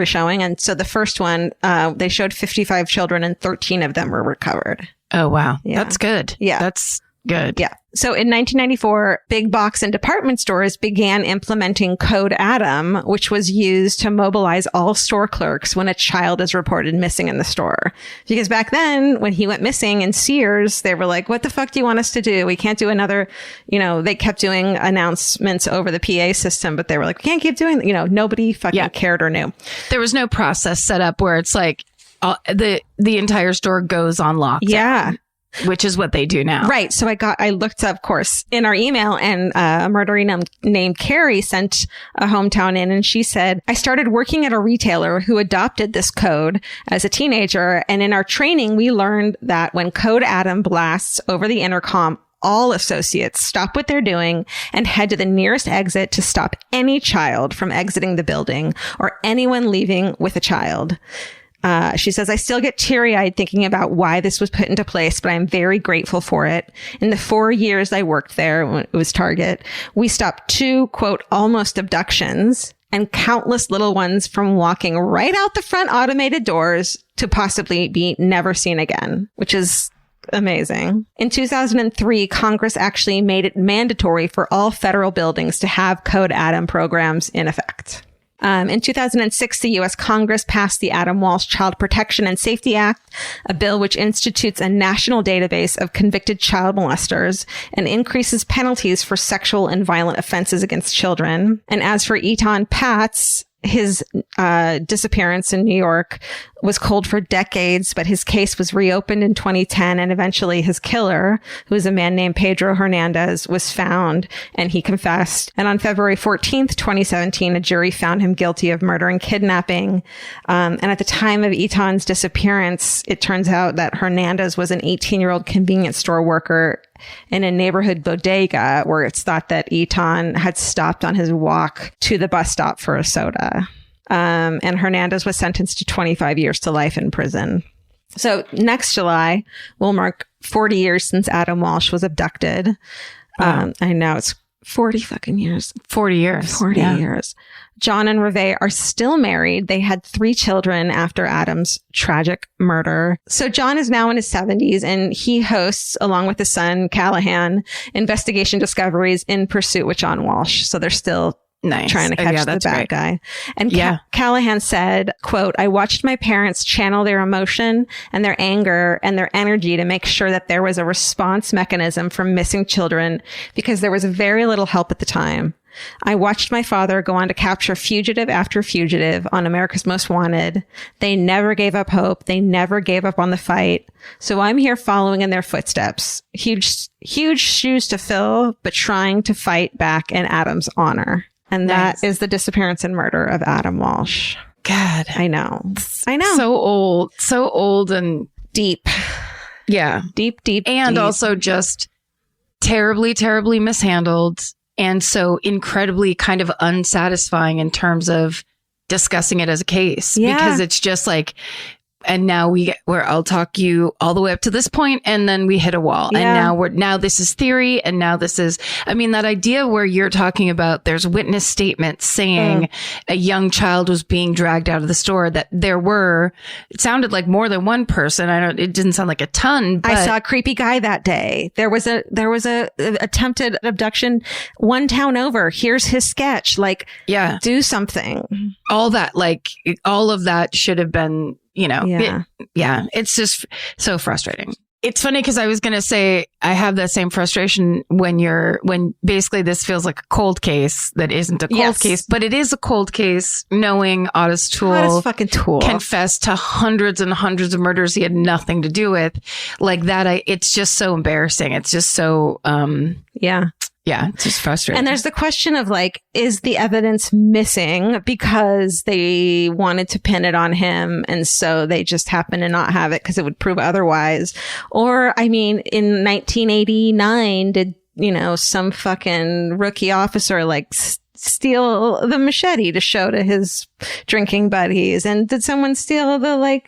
showing. And so the first one, they showed 55 children and 13 of them were recovered. Oh, wow. Yeah. That's good. Yeah. That's good. Yeah. So in 1994, big box and department stores began implementing Code Adam, which was used to mobilize all store clerks when a child is reported missing in the store. Because back then, when he went missing in Sears, they were like, what the fuck do you want us to do? We can't do another, they kept doing announcements over the PA system, but they were like, we can't keep doing, nobody fucking cared or knew. There was no process set up where it's like the entire store goes on lockdown. Yeah. Which is what they do now. Right. So I looked up, of course, in our email, and a murderer named Carrie sent a hometown in, and she said, I started working at a retailer who adopted this code as a teenager. And in our training, we learned that when Code Adam blasts over the intercom, all associates stop what they're doing and head to the nearest exit to stop any child from exiting the building or anyone leaving with a child. She says, I still get teary-eyed thinking about why this was put into place, but I'm very grateful for it. In the 4 years I worked there, when it was Target, we stopped 2, quote, almost abductions and countless little ones from walking right out the front automated doors to possibly be never seen again, which is amazing. In 2003, Congress actually made it mandatory for all federal buildings to have Code Adam programs in effect. In 2006, the U.S. Congress passed the Adam Walsh Child Protection and Safety Act, a bill which institutes a national database of convicted child molesters and increases penalties for sexual and violent offenses against children. And as for Eton Patz, his disappearance in New York was cold for decades, but his case was reopened in 2010, and eventually his killer, who is a man named Pedro Hernandez, was found, and he confessed. And on February 14th, 2017, a jury found him guilty of murder and kidnapping. And at the time of Eton's disappearance, it turns out that Hernandez was an 18-year-old convenience store worker in a neighborhood bodega where it's thought that Eton had stopped on his walk to the bus stop for a soda. And Hernandez was sentenced to 25 years to life in prison. So next July will mark 40 years since Adam Walsh was abducted. I know, it's 40 fucking years. 40 years. 40 years. John and Reve are still married. They had 3 children after Adam's tragic murder. So John is now in his 70s and he hosts, along with his son, Callahan, Investigation Discoveries in Pursuit with John Walsh. So they're still trying to catch the bad guy. And Callahan said, quote, I watched my parents channel their emotion and their anger and their energy to make sure that there was a response mechanism for missing children because there was very little help at the time. I watched my father go on to capture fugitive after fugitive on America's Most Wanted. They never gave up hope. They never gave up on the fight. So I'm here following in their footsteps. Huge shoes to fill, but trying to fight back in Adam's honor. And that is the disappearance and murder of Adam Walsh. God. I know. So old and deep. Yeah. Deep. And also just terribly, terribly mishandled. And so incredibly kind of unsatisfying in terms of discussing it as a case. Yeah. Because it's just like, and now I'll talk you all the way up to this point and then we hit a wall. Yeah. And now this is theory. And now this is, I mean, that idea where you're talking about there's witness statements saying a young child was being dragged out of the store, that it sounded like more than one person. It didn't sound like a ton, but I saw a creepy guy that day. There was a attempted abduction 1 town over. Here's his sketch. Like, do something. All that, like all of that should have been, it's just so frustrating. It's funny because I was going to say I have that same frustration when basically this feels like a cold case that isn't a cold case, but it is a cold case knowing Ottis Toole confessed to hundreds and hundreds of murders he had nothing to do with. Like that, it's just so embarrassing. It's just so, yeah, it's just frustrating. And there's the question of like, is the evidence missing because they wanted to pin it on him and so they just happen to not have it because it would prove otherwise? Or, I mean, in 1989, did, some fucking rookie officer like steal the machete to show to his drinking buddies? And did someone steal the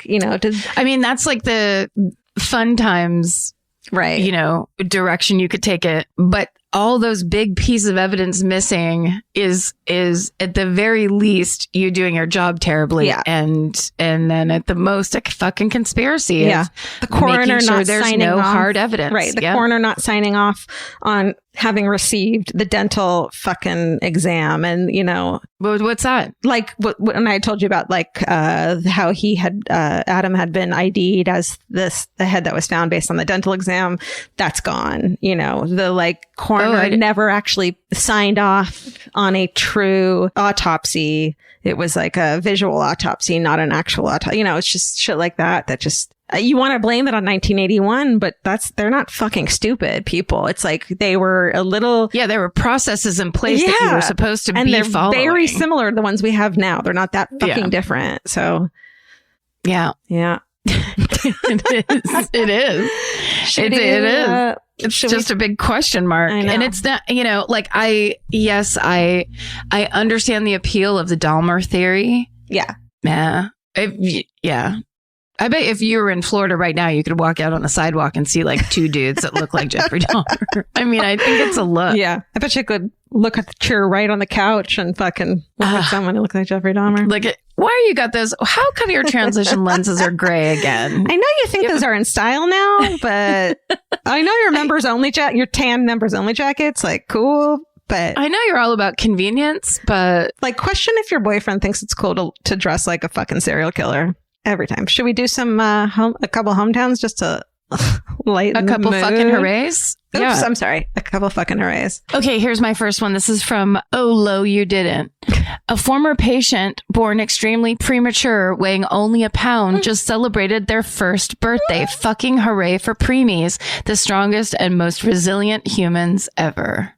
I mean, that's like the fun times, right? Direction you could take it. But all those big pieces of evidence missing is at the very least you doing your job terribly, and then at the most a fucking conspiracy. Yeah, the coroner not there's signing no off. hard evidence. Right, the coroner not signing off on having received the dental fucking exam, and what's that? Like when I told you about how he had Adam had been ID'd as the head that was found based on the dental exam, that's gone. The coroner never actually signed off on a true autopsy. It was like a visual autopsy, not an actual autopsy. It's just shit like that. That just, you want to blame it on 1981, but they're not fucking stupid people. It's like they were a little. Yeah, there were processes in place that you were supposed to and be they're following. Very similar to the ones we have now. They're not that fucking different. So. Yeah. Yeah. It is. It is. It's just a big question mark. And it's not, I understand the appeal of the Dahmer theory. Yeah. Yeah. I bet if you were in Florida right now, you could walk out on the sidewalk and see like 2 dudes that look like Jeffrey Dahmer. I mean, I think it's a look. Yeah. I bet you could look at the chair right on the couch and fucking look at someone who looks like Jeffrey Dahmer. Why are you got those? How come your transition lenses are gray again? I know you think those are in style now, but I know your members only your tan members only jackets, cool. But I know you're all about convenience, but question if your boyfriend thinks it's cool to dress like a fucking serial killer every time. Should we do some a couple hometowns just to lighten a couple the mood? Fucking hoorays? Oops, yeah. I'm sorry. A couple fucking hoorays. Okay, here's my first one. This is from Oh Lo You Didn't. A former patient born extremely premature, weighing only a pound, just celebrated their first birthday. Fucking hooray for preemies, the strongest and most resilient humans ever.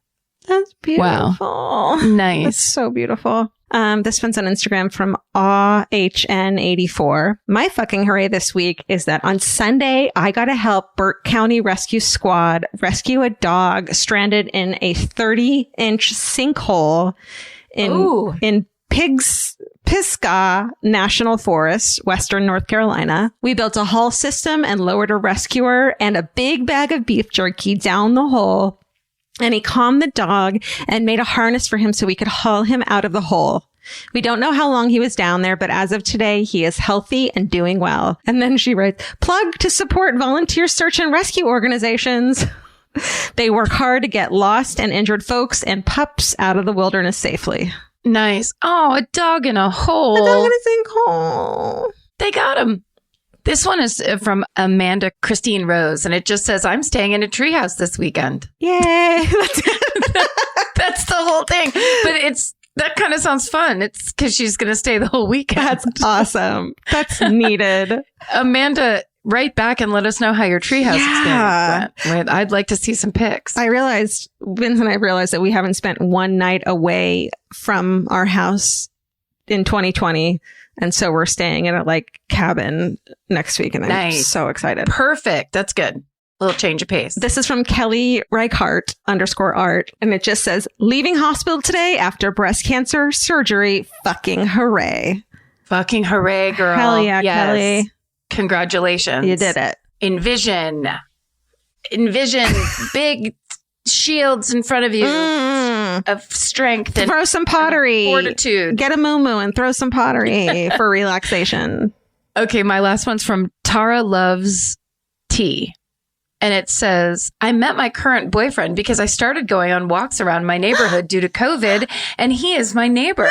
That's beautiful. Wow. Nice. That's so beautiful. This one's on Instagram from AWHN84. My fucking hooray this week is that on Sunday, I got to help Burke County Rescue Squad rescue a dog stranded in a 30-inch sinkhole in Pisgah National Forest, Western North Carolina. We built a haul system and lowered a rescuer and a big bag of beef jerky down the hole. And he calmed the dog and made a harness for him so we could haul him out of the hole. We don't know how long he was down there, but as of today, he is healthy and doing well. And then she writes, plug to support volunteer search and rescue organizations. They work hard to get lost and injured folks and pups out of the wilderness safely. Nice. Oh, a dog in a hole. A dog in a sinkhole. They got him. This one is from Amanda Christine Rose, and it just says, I'm staying in a treehouse this weekend. Yay. That's the whole thing. But that kind of sounds fun. It's because she's going to stay the whole weekend. That's awesome. That's needed. Amanda, write back and let us know how your treehouse experience went. I'd like to see some pics. Vince and I realized that we haven't spent one night away from our house in 2020. And so we're staying in a cabin next week. And I'm so excited. Perfect. That's good. A little change of pace. This is from Kelly Reichart _art. And it just says, leaving hospital today after breast cancer surgery. Fucking hooray. Fucking hooray, girl. Hell yeah, yes. Kelly. Congratulations. You did it. Envision big shields in front of you of strength and throw some pottery. And fortitude. Get a moo-moo and throw some pottery for relaxation. Okay, my last one's from Tara Loves Tea. And it says, I met my current boyfriend because I started going on walks around my neighborhood due to COVID, and he is my neighbor.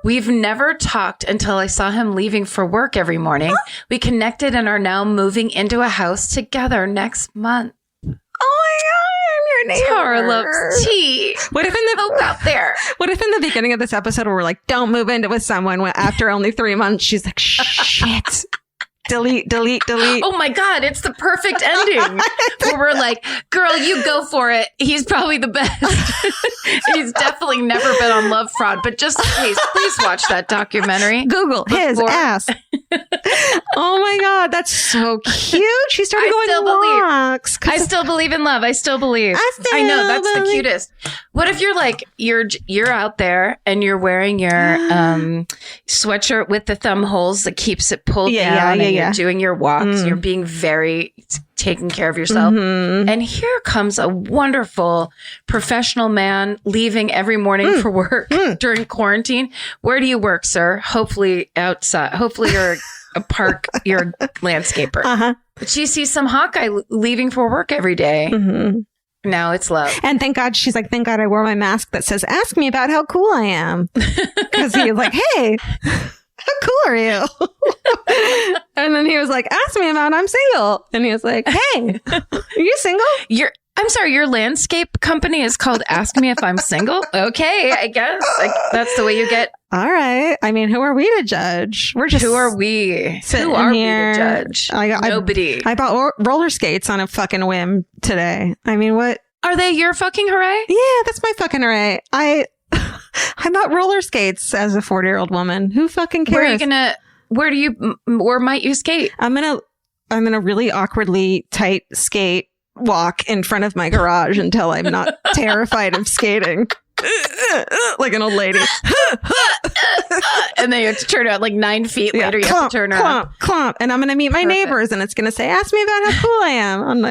We've never talked until I saw him leaving for work every morning. We connected and are now moving into a house together next month. Oh my God, I'm your neighbor. Tara Loves Tea. What if in the beginning of this episode we're like, don't move into with someone after only 3 months? She's like, shit. Delete. Oh my God, it's the perfect ending. Where we're like, girl, you go for it. He's probably the best. He's definitely never been on Love Fraud, but just in case, please watch that documentary. Google his ass. Oh my God, that's so cute. She started going walks. I still believe in love. I still believe. I know, that's the cutest. What if you're like, you're out there and you're wearing your sweatshirt with the thumb holes that keeps it pulled down and you're doing your walks. You're being very taking care of yourself. And here comes a wonderful professional man leaving every morning for work during quarantine. Where do you work, sir? Hopefully outside. Hopefully you're you're a landscaper. But you see some hot guy leaving for work every day. Now it's love. And thank God, she's like, thank God I wore my mask that says, ask me about how cool I am. Because he was like, hey, how cool are you? And then he was like, ask me about I'm single. And he was like, hey, are you single? I'm sorry, your landscape company is called Ask Me If I'm Single? Okay, I guess. That's the way you get. All right. I mean, who are we to judge? We're just Who are we? Who are we to judge? Nobody. I bought roller skates on a fucking whim today. I mean, what? Are they your fucking hooray? Yeah, that's my fucking hooray. I bought roller skates as a 40-year-old woman. Who fucking cares? Where might you skate? I'm in a really awkwardly tight skate walk in front of my garage until I'm not terrified of skating. Like an old lady. And then you have to turn out 9 feet later. You have to turn around. Clomp. And I'm going to meet my neighbors and it's going to say, ask me about how cool I am.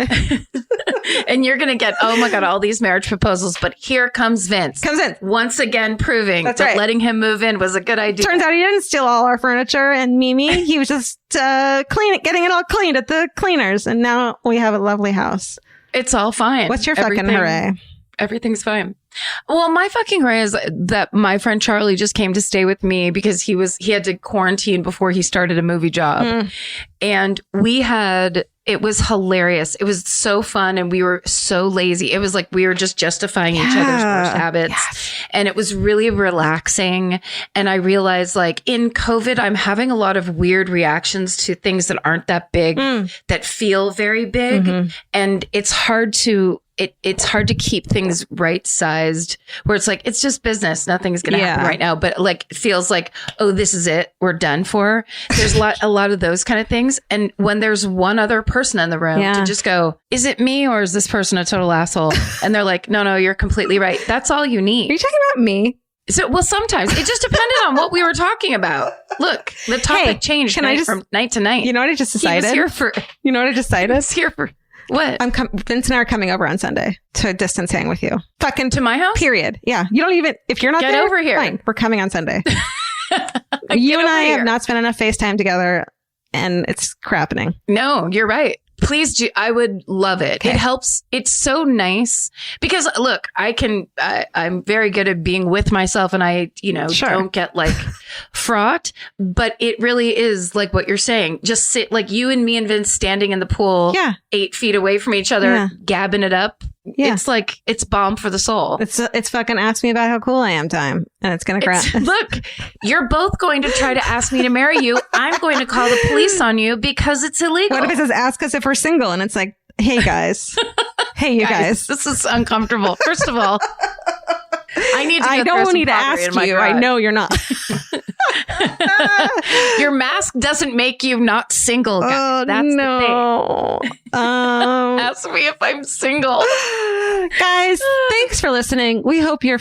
And you're going to get, oh my God, all these marriage proposals. But here comes Vince. Once again proving that letting him move in was a good idea. Turns out he didn't steal all our furniture and Mimi. He was just getting it all cleaned at the cleaners. And now we have a lovely house. It's all fine. What's your fucking hooray? Everything's fine. Well, my fucking hooray is that my friend Charlie just came to stay with me because he had to quarantine before he started a movie job. And it was hilarious. It was so fun. And we were so lazy. It was like we were just justifying each other's worst habits. Yes. And it was really relaxing. And I realized in COVID, I'm having a lot of weird reactions to things that aren't that big, that feel very big. And it's hard to keep things right sized where it's it's just business. Nothing's going to happen right now. But it feels like, oh, this is it. We're done for. There's a lot of those kind of things. And when there's one other person in the room to just go, is it me or is this person a total asshole? And they're like, no, you're completely right. That's all you need. Are you talking about me? So, well, sometimes it just depended on what we were talking about. Look, the topic changed from night to night. You know what I just decided? You know what I just decided? What? Vince and I are coming over on Sunday to distance hang with you. Fucking to my house? Period. Yeah. You don't even, if you're not Get there, over here. Fine. We're coming on Sunday. You and I have not spent enough FaceTime together and it's crappening. No, you're right. Please do. I would love it. Okay. It helps. It's so nice because look, I'm very good at being with myself and I, don't get like fraught, but it really is like what you're saying. Just sit like you and me and Vince standing in the pool 8 feet away from each other, gabbing it up. Yeah. It's like, it's balm for the soul. It's fucking ask me about how cool I am time. And it's going to crash. Look, you're both going to try to ask me to marry you. I'm going to call the police on you because it's illegal. What if it says ask us if we're single? And it's like, hey guys. Hey, you guys. This is uncomfortable. First of all, I don't need to ask you. I know you're not. Your mask doesn't make you not single. Oh, that's the thing. Ask me if I'm single. Guys, thanks for listening. We hope you're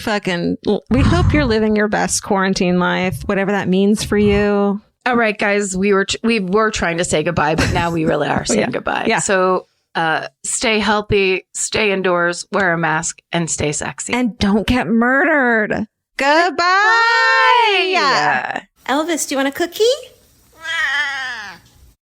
living your best quarantine life, whatever that means for you. All right, guys, we were trying to say goodbye, but now we really are saying goodbye. Yeah. So stay healthy, stay indoors, wear a mask, and stay sexy. And don't get murdered. Goodbye. Yeah. Elvis, do you want a cookie?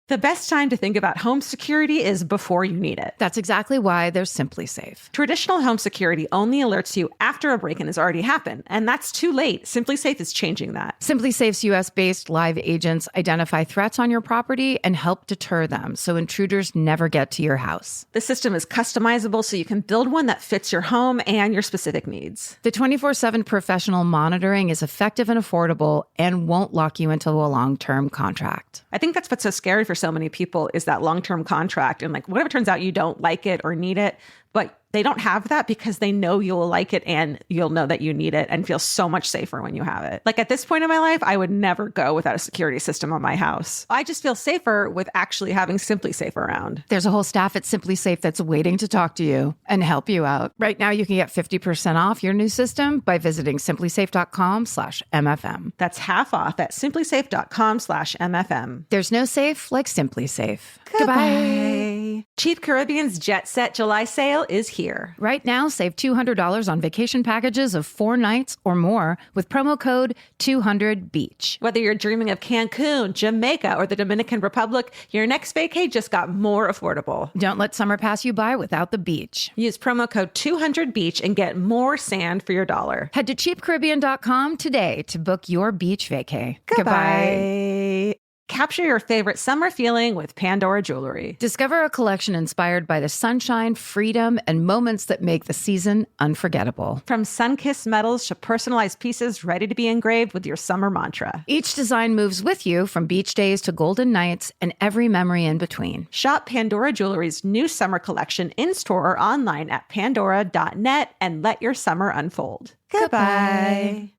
The best time to think about home security is before you need it. That's exactly why there's Simply Safe. Traditional home security only alerts you after a break-in has already happened, and that's too late. Simply Safe is changing that. Simply Safe's US-based live agents identify threats on your property and help deter them so intruders never get to your house. The system is customizable so you can build one that fits your home and your specific needs. The 24/7 professional monitoring is effective and affordable and won't lock you into a long-term contract. I think that's what's so scary for so many people is that long-term contract. And like, what if it turns out you don't like it or need it, but they don't have that because they know you'll like it and you'll know that you need it and feel so much safer when you have it. Like at this point in my life, I would never go without a security system on my house. I just feel safer with actually having Simply Safe around. There's a whole staff at Simply Safe that's waiting to talk to you and help you out. Right now, you can get 50% off your new system by visiting simplysafe.com/MFM. That's half off at simplysafe.com/MFM. There's no safe like Simply Safe. Goodbye. Cheap Caribbean's Jet Set July sale is here. Right now, save $200 on vacation packages of 4 nights or more with promo code 200BEACH. Whether you're dreaming of Cancun, Jamaica, or the Dominican Republic, your next vacay just got more affordable. Don't let summer pass you by without the beach. Use promo code 200BEACH and get more sand for your dollar. Head to cheapcaribbean.com today to book your beach vacay. Goodbye. Capture your favorite summer feeling with Pandora Jewelry. Discover a collection inspired by the sunshine, freedom, and moments that make the season unforgettable. From sun-kissed metals to personalized pieces ready to be engraved with your summer mantra. Each design moves with you from beach days to golden nights and every memory in between. Shop Pandora Jewelry's new summer collection in-store or online at pandora.net and let your summer unfold. Goodbye.